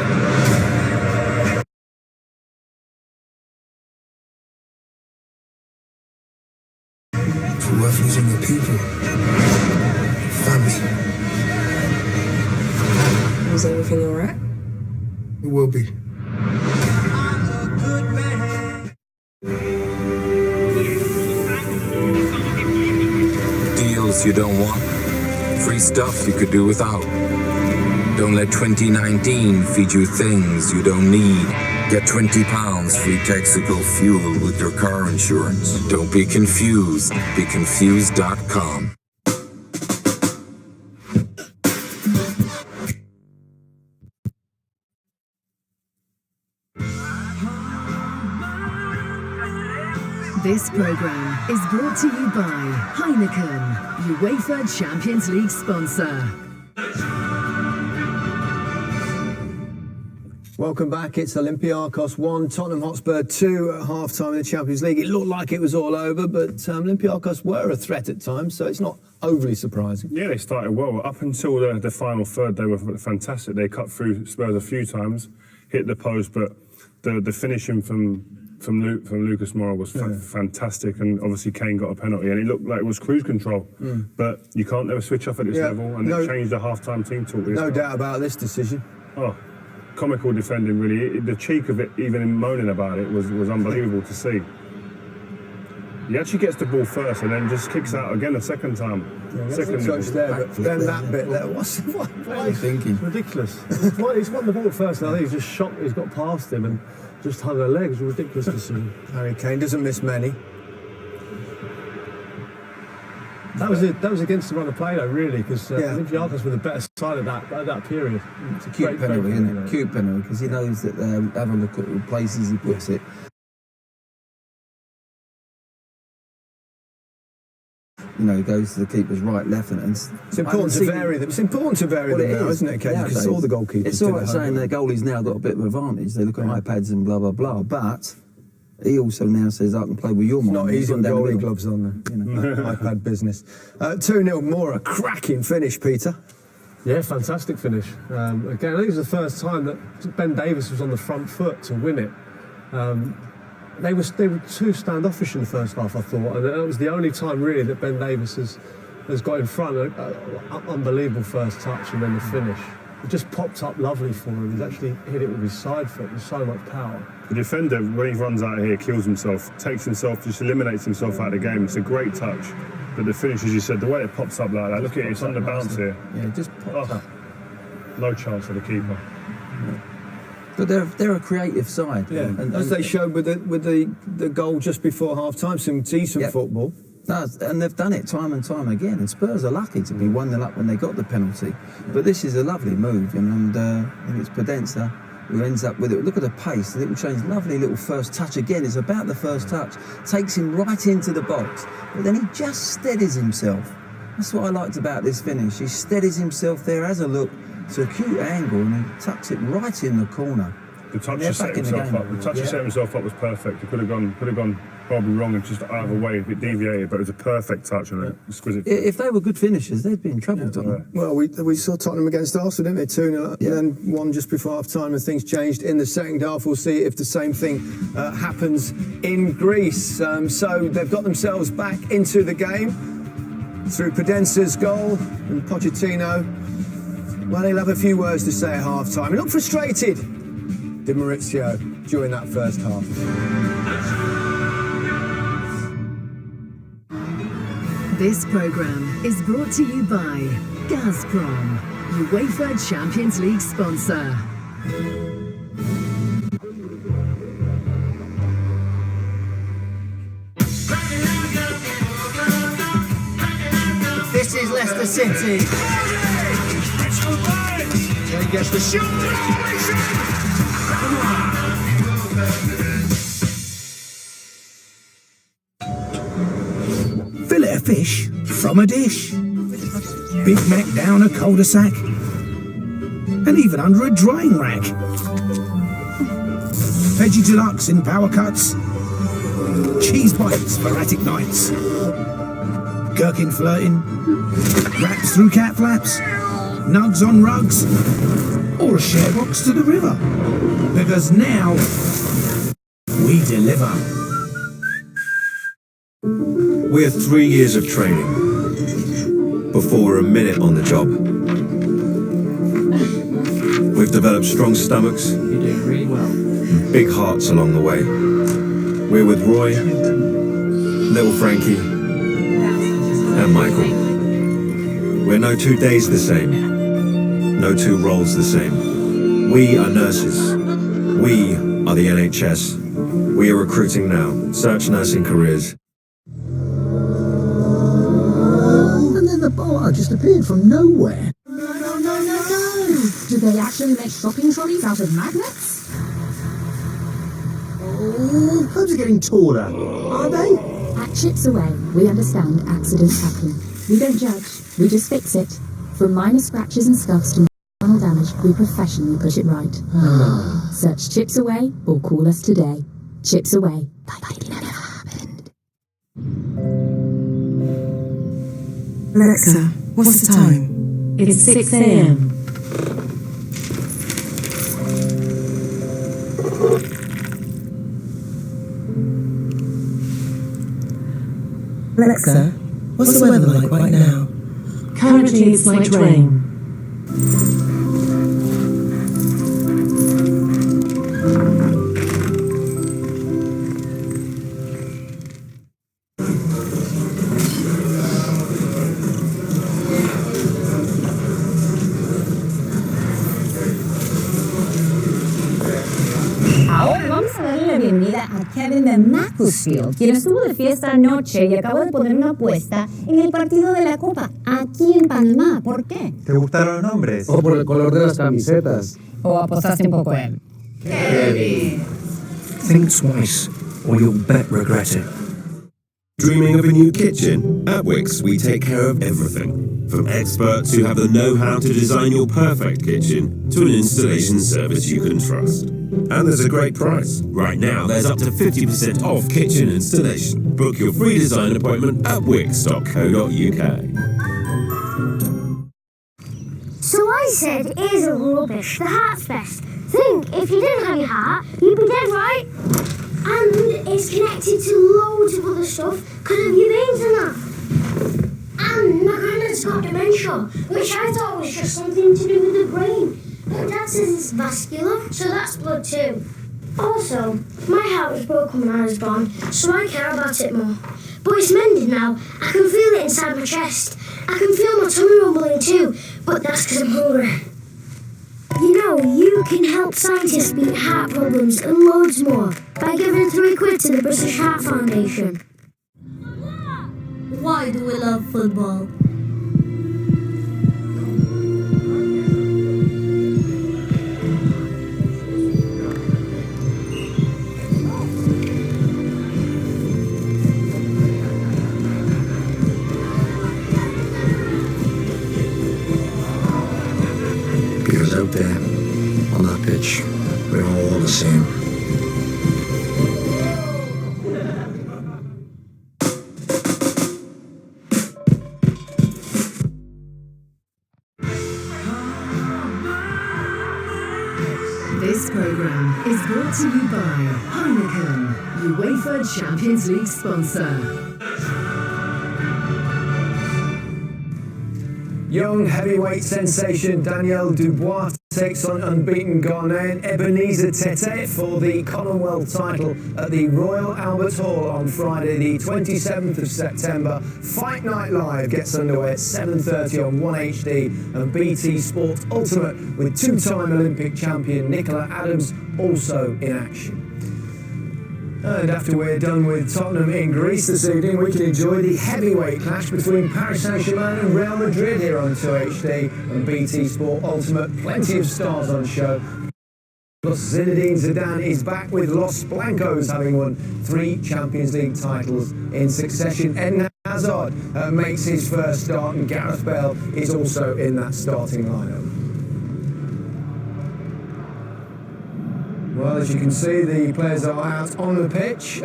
Worth losing your people, family.
Was everything alright?
It will be.
Deals you don't want, free stuff you could do without. Don't let 2019 feed you things you don't need. Get £20 free Texaco fuel with your car insurance. Don't be confused. Be confused.com.
This programme is brought to you by Heineken, UEFA Champions League sponsor.
Welcome back. It's Olympiacos 1, Tottenham Hotspur 2 at half-time in the Champions League. It looked like it was all over, but Olympiacos were a threat at times, so it's not overly surprising.
Yeah, they started well. Up until the final third, they were fantastic. They cut through Spurs a few times, hit the post, but the finishing from Lucas Moura was fantastic, and obviously Kane got a penalty, and it looked like it was cruise control. But you can't never switch off at this level, and it changed the half-time team talk.
No doubt about this decision.
Oh, comical defending, really. The cheek of it, even in moaning about it, was unbelievable to see. He actually gets the ball first and then just kicks out again a second time.
Yeah, second touch there, but then that bit there, what are you thinking?
It's ridiculous. He's won the ball first, and I think he's just shot. He's got past him and just hung her legs. A ridiculous decision.
Harry Kane doesn't miss many.
That was against the run of play, though, really, because Olympiacos were the better side of that period.
It's a cute penalty, isn't it? Cute penalty, because he knows that have a look at the places he puts it. You know, he goes to the keeper's right, left, and
it's important to vary them. It's important to vary them now, isn't it, Kane? Because all the goalkeepers.
It's all right saying their goalie's now got a bit of advantage. They look at iPads and blah blah blah, but he also now says, I can play with your mind.
It's not easy with goalie gloves on, iPad business. 2-0 Moura, cracking finish, Peter.
Yeah, fantastic finish. Again, I think it was the first time that Ben Davies was on the front foot to win it. They were too standoffish in the first half, I thought, and that was the only time really that Ben Davies has got in front. Unbelievable first touch and then the finish. It just popped up lovely for him. He's actually hit it with his side foot with so much power.
The defender, when he runs out of here, kills himself, just eliminates himself out of the game. It's a great touch. But the finish, as you said, the way it pops up like that, look at it, it's on the bounce here.
Yeah, it just pops up.
No chance for the keeper.
But they're a creative side.
Yeah, and as they showed with the goal just before half-time, some decent football.
And they've done it time and time again. And Spurs are lucky to be 1-0 up when they got the penalty. But this is a lovely move, and I think it's Podence who ends up with it. Look at the pace, the little change, lovely little first touch again. It's about the first touch. Takes him right into the box. But then he just steadies himself. That's what I liked about this finish. He steadies himself there, has a look. It's a cute angle, and he tucks it right in the corner.
The touch to set himself up. The touch to set himself up was perfect. He could have gone probably wrong and just out of the way, a bit deviated, but it was a perfect touch and an exquisite.
If they were good finishers, they'd be in trouble, Tottenham.
Well, we saw Tottenham against Arsenal, didn't we? 2-0, and then one just before half-time, and things changed in the second half. We'll see if the same thing happens in Greece. So they've got themselves back into the game through Podence's goal, and Pochettino, well, he'll have a few words to say at half-time. He looked frustrated, did Maurizio, during that first half.
This programme is brought to you by Gazprom, UEFA Champions League sponsor.
This is Leicester City. He gets the shot.
Fillet of fish from a dish. Big Mac down a cul-de-sac. And even under a drying rack. Veggie deluxe in power cuts. Cheese bites for attic nights. Gherkin flirting. Wraps through cat flaps. Nugs on rugs. Or a share box to the river. Because now we deliver.
We're 3 years of training before we're a minute on the job. We've developed strong stomachs.
You did really well.
And big hearts along the way. We're with Roy, little Frankie, and Michael. We're no 2 days the same. No 2 roles the same. We are nurses. We are the NHS. We are recruiting now. Search nursing careers.
The bar just appeared from nowhere.
No. Do they actually make shopping trolleys out of magnets?
Oh, herbs are getting taller. Are they?
At Chips Away, we understand accidents happen. We don't judge, we just fix it. From minor scratches and scuffs to final damage, we professionally put it right. Search Chips Away or call us today. Chips Away. Like it never happened.
Alexa, what's the time?
It's 6 a.m.
Alexa, what's the weather like right now?
Currently it's might rain.
Ahora vamos a darle la bienvenida a Kevin de Macclesfield, quien estuvo de fiesta anoche y acaba de poner una apuesta en el partido de la Copa aquí en Panamá. ¿Por qué?
¿Te gustaron los nombres?
O por el color de las camisetas.
¿O apostaste un poco él? Kevin.
Think twice, or you'll bet regret it.
Dreaming of a new kitchen? At Wix, we take care of everything. From experts who have the know-how to design your perfect kitchen to an installation service you can trust. And there's a great price. Right now, there's up to 50% off kitchen installation. Book your free design appointment at wix.co.uk.
So I said, ears are rubbish, the heart's best. Think, if you didn't have your heart, you'd be dead, right? And it's connected to loads of other stuff because of your veins and that. And my granddad's got dementia, which I thought was just something to do with the brain. says it's vascular, so that's blood too. Also, my heart was broken when I was born, so I care about it more. But it's mended now. I can feel it inside my chest. I can feel my tummy rumbling too, but that's because I'm hungry. You know, you can help scientists beat heart problems and loads more by giving £3 to the British Heart Foundation.
Why do we love football?
Because out there, on that pitch, we're all the same.
This programme is brought to you by Heineken, UEFA Champions League sponsor.
Young heavyweight sensation Daniel Dubois takes on unbeaten Ghanaian Ebenezer Tete for the Commonwealth title at the Royal Albert Hall on Friday the 27th of September. Fight Night Live gets underway at 7:30 on 1HD and BT Sport Ultimate with two-time Olympic champion Nicola Adams also in action. And after we're done with Tottenham in Greece this evening, we can enjoy the heavyweight clash between Paris Saint-Germain and Real Madrid here on 2HD and BT Sport Ultimate. Plenty of stars on show. Plus, Zinedine Zidane is back with Los Blancos, having won 3 Champions League titles in succession. Eden Hazard makes his first start, and Gareth Bale is also in that starting lineup. Well, as you can see, the players are out on the pitch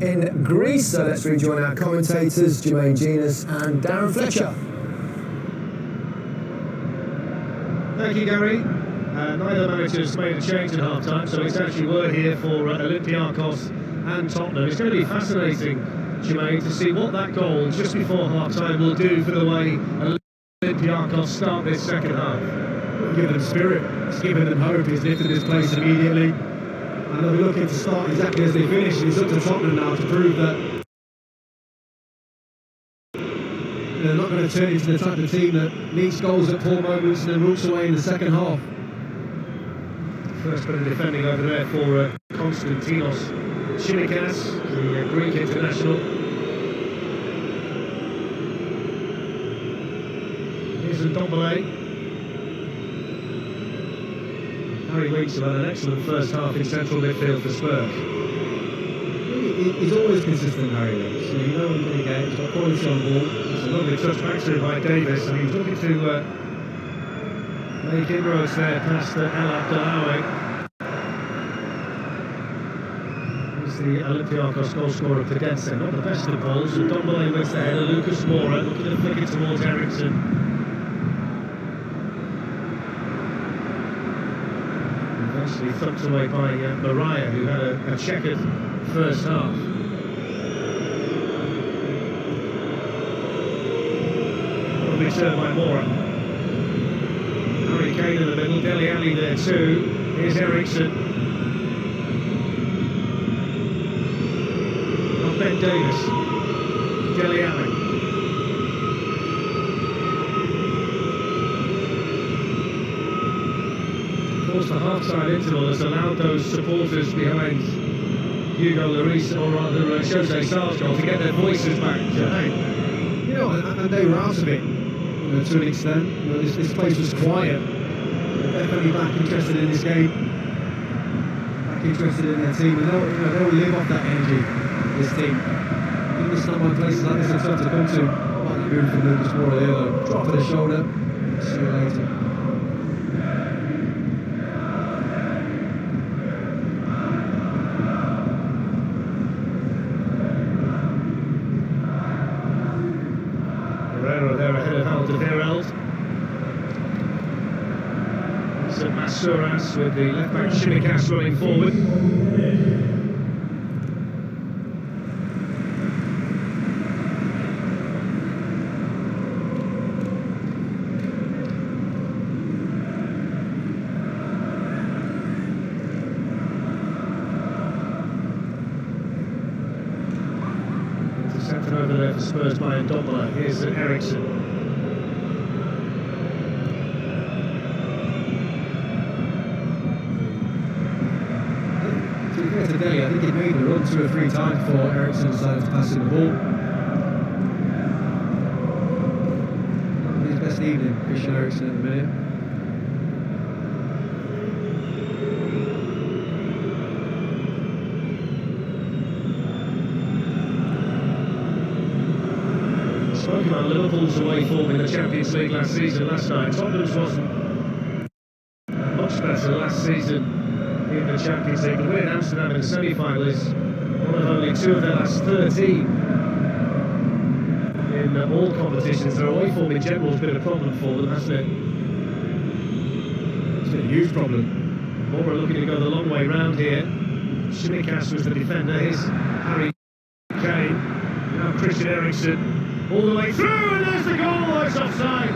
in Greece, so let's rejoin our commentators, Jermaine Genus and Darren Fletcher.
Thank you, Gary. Neither managers made a change at half-time, so it's actually word here for Olympiacos and Tottenham. It's going to be fascinating, Jermaine, to see what that goal just before half-time will do for the way Olympiacos start this second half.
Give them spirit, it's given them hope, it's lifted this place immediately. And they'll be looking to start exactly as they finish. It's up to Tottenham now to prove that they're not going to turn into the type of team that needs goals at poor moments and then roots away in the second half.
First bit of defending over there for Konstantinos Tsimikas, the Greek international. Here's Ndombele. Harry Winks have had an excellent first half in central midfield for Spurs.
He's always consistent, Harry Winks. So you know what he's going to get. He's got quality on ball.
It's a lovely touch back through by Davis, and he was looking to make inroads there past El Abdellaoui. He's the Olympiacos goal scorer for Dense. Not the best of balls. So Ndombele wins the header. Lucas Moura looking to flick it towards Eriksson. Eventually thumped away by Mariah, who had a checkered first half. Lovely turn by Moura. Harry Kane in the middle, Dele Alli there too. Here's Eriksson. Not Ben Davis. Dele Alli. Of course, the half-time interval has allowed those supporters behind Hugo Lloris, or rather Jose Sar's goal, to get their voices back.
You know, and they were out of it, to an extent. You know, this place was quiet. They're definitely back interested in this game, back interested in their team, and they'll live off that energy, this team. I think this time when places like this are tough to come to. I like the move from Lucas Moura there, though. Drop of the shoulder, see you later.
There ahead of Alderweireld. St Masouras with the left back Tsimikas running forward. Spurs by Ndombele. Here's Ericsson.
To be fair to Dele, I think he made the run 2 or 3 times before Ericsson decided to pass him the ball. Not his best evening, Christian Eriksen at the minute.
Spoke about Liverpool's away form in the Champions League last night. Tottenham's wasn't much better last season in the Champions League. The win Amsterdam in the semi-final is one of only 2 of their last 13 in all competitions. Their away form in general has been a problem for them, hasn't it?
It's been a huge problem.
Borough looking to go the long way round here. Shimikas was the defender. Here's Harry Kane. Now Christian Eriksen. All the way through, and there's the goal. It's offside.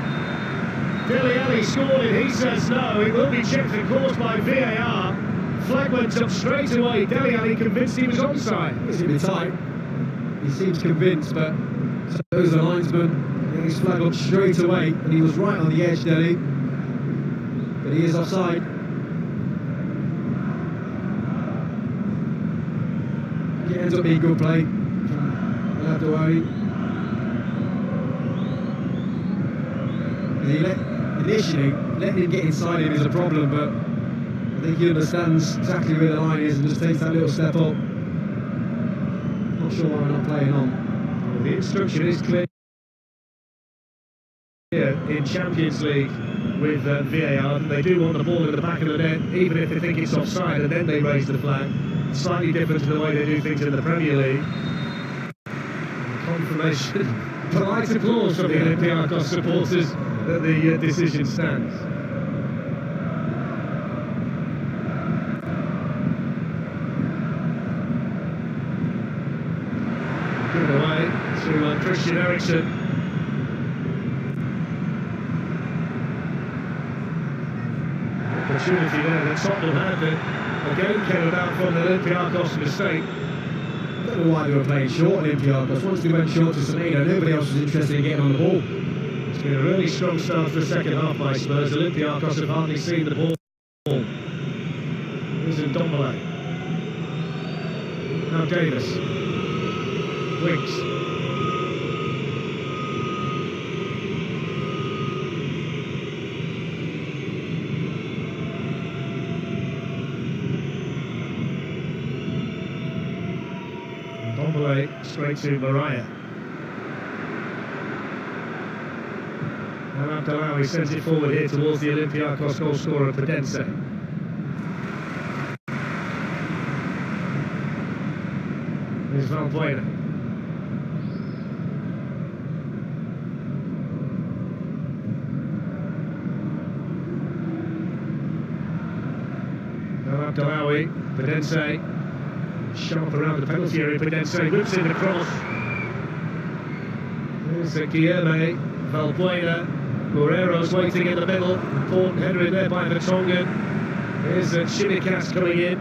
Dele Alli scored it. He says no. It will be checked, of course, by VAR. Flag went up straight away. Dele Alli convinced he was onside.
It's a bit tight. He seems convinced, but so is the linesman. He's flagged up straight away, and he was right on the edge, Dele. But he is offside. It ends up being good play from El Abdelwawi. Initially, letting him get inside him is a problem, but I think he understands exactly where the line is and just takes that little step up. Not sure why we're not playing on.
Well, the instruction is clear in Champions League with VAR. They do want the ball in the back of the net, even if they think it's offside, and then they raise the flag. Slightly different to the way they do things in the Premier League. Confirmation, polite applause from the Olympiacos supporters that the decision stands. Given away to Christian Eriksen. Opportunity there that Tottenham had that again came about from the Olympiacos mistake.
I don't know why they were playing short Olympiacos. Once they went short to Semedo, nobody else was interested in getting on the ball.
It's been a really strong start to the second half by Spurs. Olympiacos have hardly seen the ball. Here's Ndombele. Now Davis. Winks. Ndombele straight to Mariah. And Abdellaoui sends it forward here towards the Olympiacos goal scorer Pedense. Here's Valbuena. Now Abdellaoui, Pedense, sharp around the penalty area. Pedense whips in the cross. There's Guilherme, Valbuena. Guerrero's waiting in the middle. Important header in there by Vertonghen. Here's Shimikas coming in.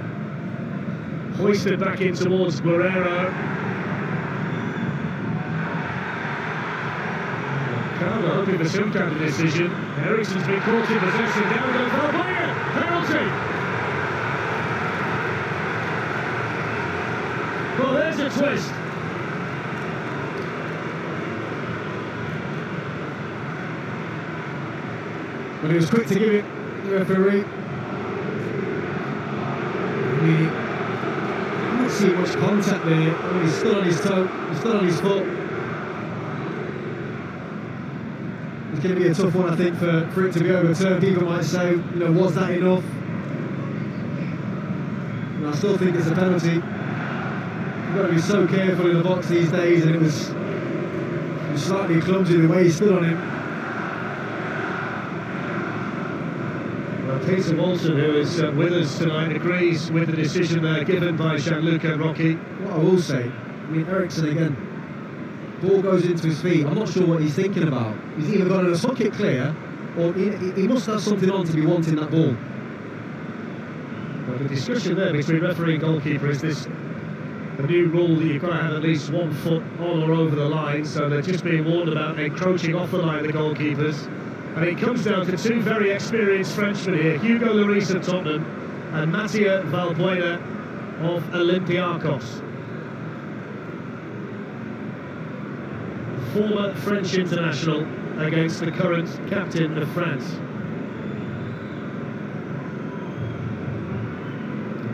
Hoisted back in towards Guerrero. Carlo hoping for some kind of decision. Eriksen's been caught in possession. Down goes Valbuena. Penalty. Well, there's a twist.
But he was quick to give it to the referee. I don't see much contact there. I mean, he's still on his toe, he's still on his foot. It's going to be a tough one, I think, for it to be overturned. People might say, you know, was that enough? And I still think it's a penalty. You've got to be so careful in the box these days, and it was slightly clumsy the way he stood on him.
Peter Walton, who is with us tonight, agrees with the decision given by Gianluca Rocchi.
What I will say, I mean, Eriksen again, ball goes into his feet. I'm not sure what he's thinking about. He's either got to hook it clear, or he must have something on to be wanting that ball.
Well, the discussion there between referee and goalkeeper is this the new rule that you've got to have at least 1 foot on or over the line, so they're just being warned about encroaching off the line, the goalkeepers. And it comes down to two very experienced Frenchmen here, Hugo Lloris of Tottenham and Mathieu Valbuena of Olympiacos. Former French international against the current captain of France.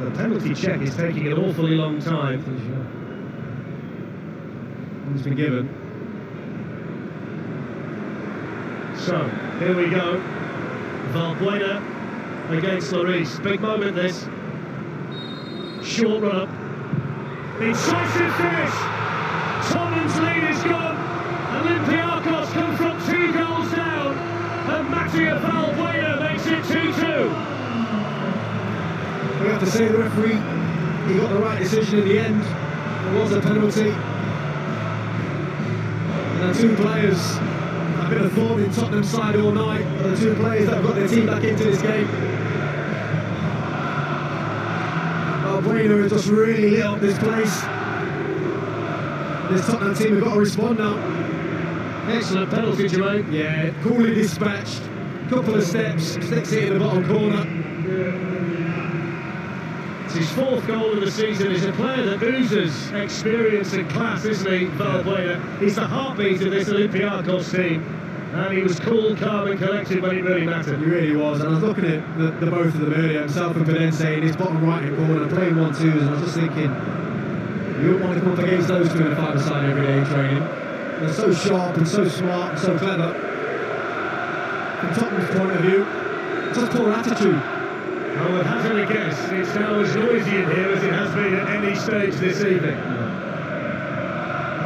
The penalty check is taking an awfully long time. It's been given. So, here we go. Valbuena against Lloris. Big moment this. Short run up. Incisive finish. Tottenham's lead is gone. Olympiacos come from 2 goals down. And Mathieu Valbuena makes it 2-2.
We have to say the referee, he got the right decision in the end. It was a penalty. And the two players have been a thorn in Tottenham's side all night. The two players that have got their team back into this game. Valbuena has just really lit up this place. This Tottenham team have got to respond now.
Excellent penalty, Jermaine.
Yeah, coolly dispatched. Couple of steps, sticks it in the bottom corner.
It's his 4th goal of the season. He's a player that oozes experience and class, isn't he, Valbuena? He's the heartbeat of this Olympiacos team. And he was cool, calm and collected when it really mattered.
He really was. And I was looking at the both of them earlier, himself and Pedence in his bottom right-hand corner, playing 1-2s, and I was just thinking, you don't want to come up against those two in a five-a-side every day in training. They're so sharp and so smart and so clever. From Tottenham's point of view, just poor attitude.
I would hazard a guess, it's now as noisy in here as it has been at any stage this evening.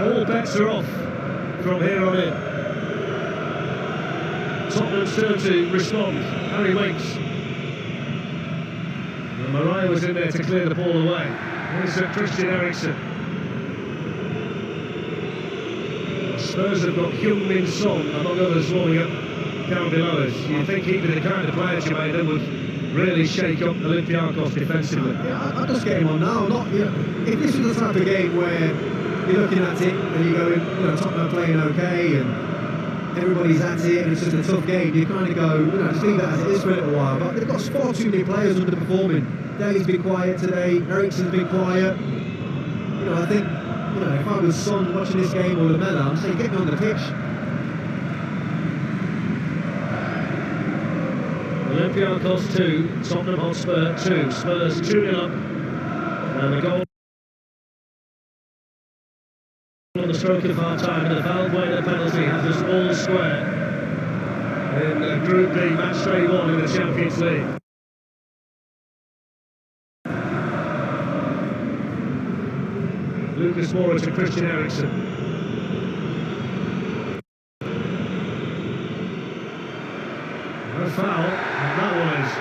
All bets are off from here on in. Tottenham's turn to respond. Harry Winks. And Mariah was in there to clear the ball away. Here's Christian Eriksen. Spurs have got Heung-min Son, among others, warming up down below us. You'd think he'd be the kind of player, Jermaine, that would really shake up Olympiacos defensively.
Yeah, I'll just get him on now. If this was the type of game where you're looking at it and you're going, Tottenham are playing okay and everybody's at it and it's just a tough game, you kind of go, just leave it as it is for a little while. But they've got far too many players underperforming. Daly's been quiet today, Eriksen's been quiet. I think, if I was Son watching this game or Lamella, I'm saying get me on the pitch.
Olympiacos 2, Tottenham Hotspur 2, Spurs 2-0 up, and the goal on the stroke of half-time, and the Valbuena penalty has us all square in Group B, match day 1 in the Champions League. Lucas Moura to Christian Eriksen. No foul, and that one is.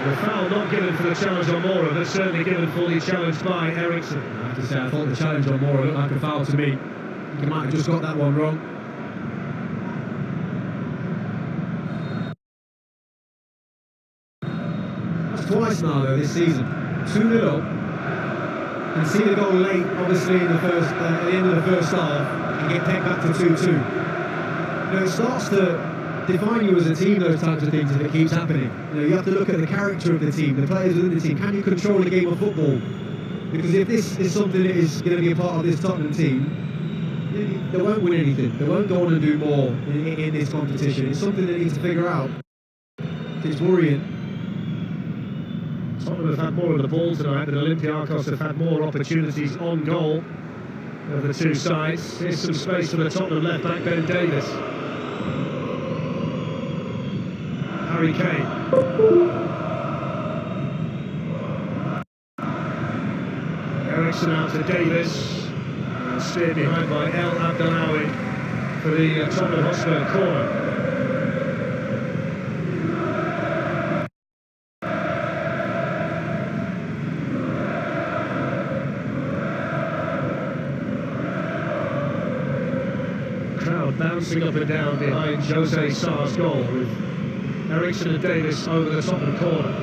The foul not given for the challenge on Moura, but certainly given for the challenge by Eriksen.
I have to say, I thought the challenge on Moura looked like a foul to me. He might have just got that one wrong. That's twice now, though, this season. 2-0 up. And see the goal late, obviously, in the first, at the end of the first half, and get pegged back to 2-2. It starts to define you as a team, those types of things, if it keeps happening. You have to look at the character of the team, the players within the team. Can you control the game of football? Because if this is something that is going to be a part of this Tottenham team, they won't win anything. They won't go on and do more in this competition. It's something they need to figure out. It's worrying.
Tottenham have had more of the ball tonight, but Olympiacos have had more opportunities on goal of the two sides. Here's some space for the Tottenham left back, Ben Davies. Harry Kane. Eriksen out to Davies, and steered behind by El Abdelawi for the Tottenham Hotspur corner. Bouncing up and down behind Jose Sarr's goal, with Eriksen and Davies over the Tottenham corner.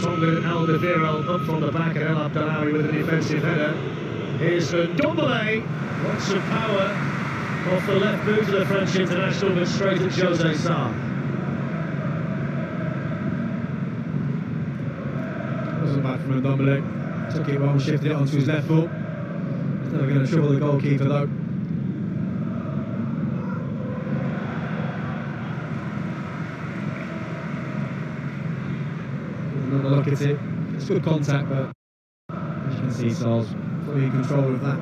Vertonghen, Alderweireld up from the back, and El Abdallawi with a defensive header. Here's Ndombele, lots of power off the left boot of the French international, but straight at Jose Sarr.
Wasn't bad from Ndombele. Took it well, shifted it onto his left foot. He's never going to trouble the goalkeeper though. Another look at it. It's good contact, but as you can see, Sarr's fully in control of that.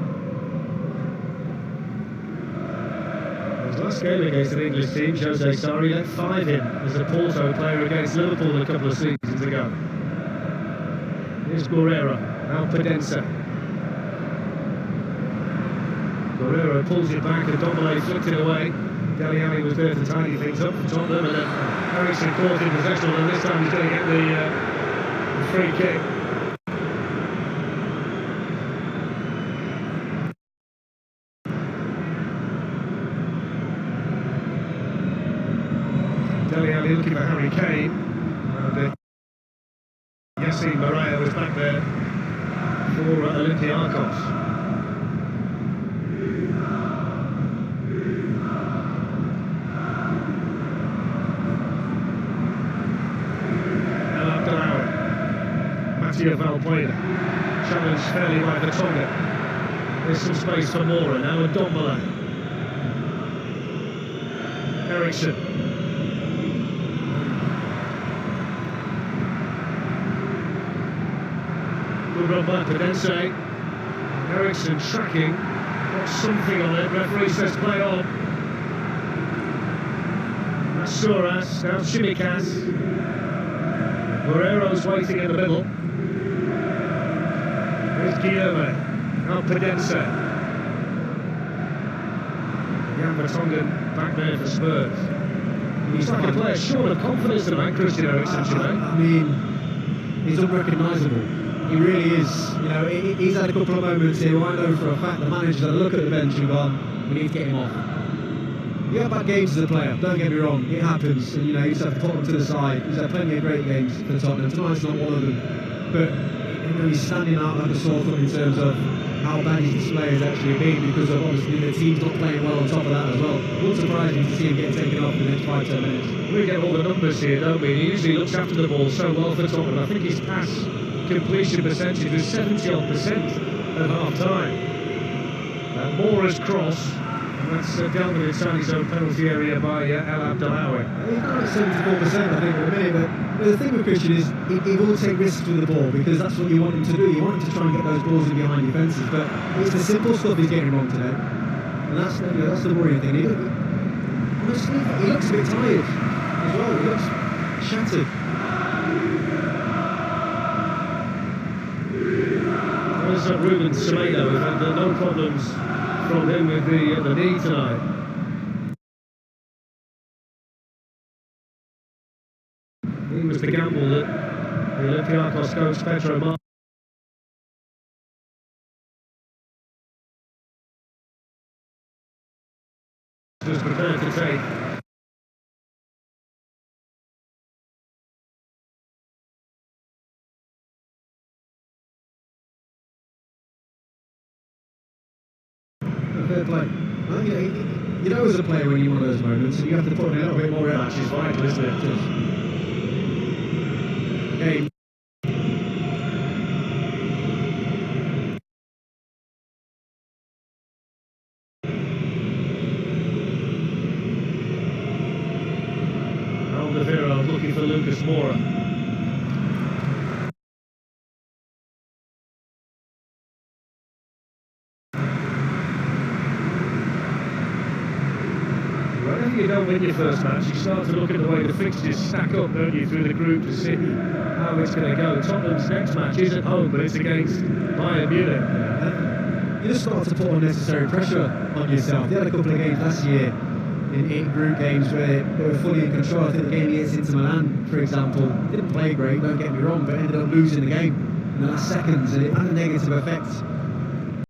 His last game against an English team, Jose Sarr, he let 5 in as a Porto player against Liverpool a couple of seasons ago. Here's Guerrero, now Padenza. Guerrero pulls it back and Ndombele flicked it away. Dele Alli was there to tidy things up for Tottenham, and then Eriksen caught in possession, and this time he's going to get the free kick. Dele Alli looking for Harry Kane, and Yassine Morea was back there for Olympiacos. El Abdallawi, Mathieu Valbuena, challenged fairly by Vertonghen. There's some space for Mora, now Ndombele. Eriksen. Good run by Padense. Eriksen tracking. Got something on it. Referee says play on. Masuras, now Shimikas. Guerrero's waiting in the middle. Here's Guillaume. Now Padense. Jan Vertonghen back there for Spurs. He's like a player short of confidence tonight, Christian Eriksen today.
I mean, he's unrecognisable. He really is. You know, he's had a couple of moments here where I know for a fact the manager's had a look at the bench and gone, we need to get him off. You have bad games as a player, don't get me wrong, it happens. And, you know, you just have to put him to the side. He's had plenty of great games for Tottenham. Tonight's not one of them. But, you know, he's standing out like a sore thumb in terms of how bad his display has actually been, because of obviously the team's not playing well on top of that as well. It won't surprise me to see him get taken off in the next 5-10 minutes.
We get all the numbers here, don't we? He usually looks after the ball so well for Tottenham. I think his pass completion percentage was 70-odd% at half-time. Mora's cross, and that's dealt with inside his own penalty area by El Abdallawi.
He's got 74%, I think, at the minute, but the thing with Christian is he will take risks with the ball, because that's what you want him to do. You want him to try and get those balls in behind defences, but it's the simple stuff he's getting wrong today. And that's the worrying thing. Honestly, he looks a bit tired as well. He looks shattered.
There's Ruben Semedo, who's had no problems from him with the knee tonight. He was the gamble that the Olympiacos coach Pedro Marques was prepared to take.
Fair play. Well, you know as a player when you want those moments, and you have to put in a little bit more effort.
Which is vital, isn't it?
Game.
Alderweireld looking for Lucas Moura. Whenever you don't win your first match, you start to look at the way the fixtures stack up, don't you, through the group to see how it's going to go. Tottenham's next match is at home, but it's against Bayern Munich.
You just start to put unnecessary pressure on yourself. They had a couple of games last year in group games where they were fully in control. I think the game against Inter Milan, for example, didn't play great, don't get me wrong, but ended up losing the game in the last seconds, and it had a negative effect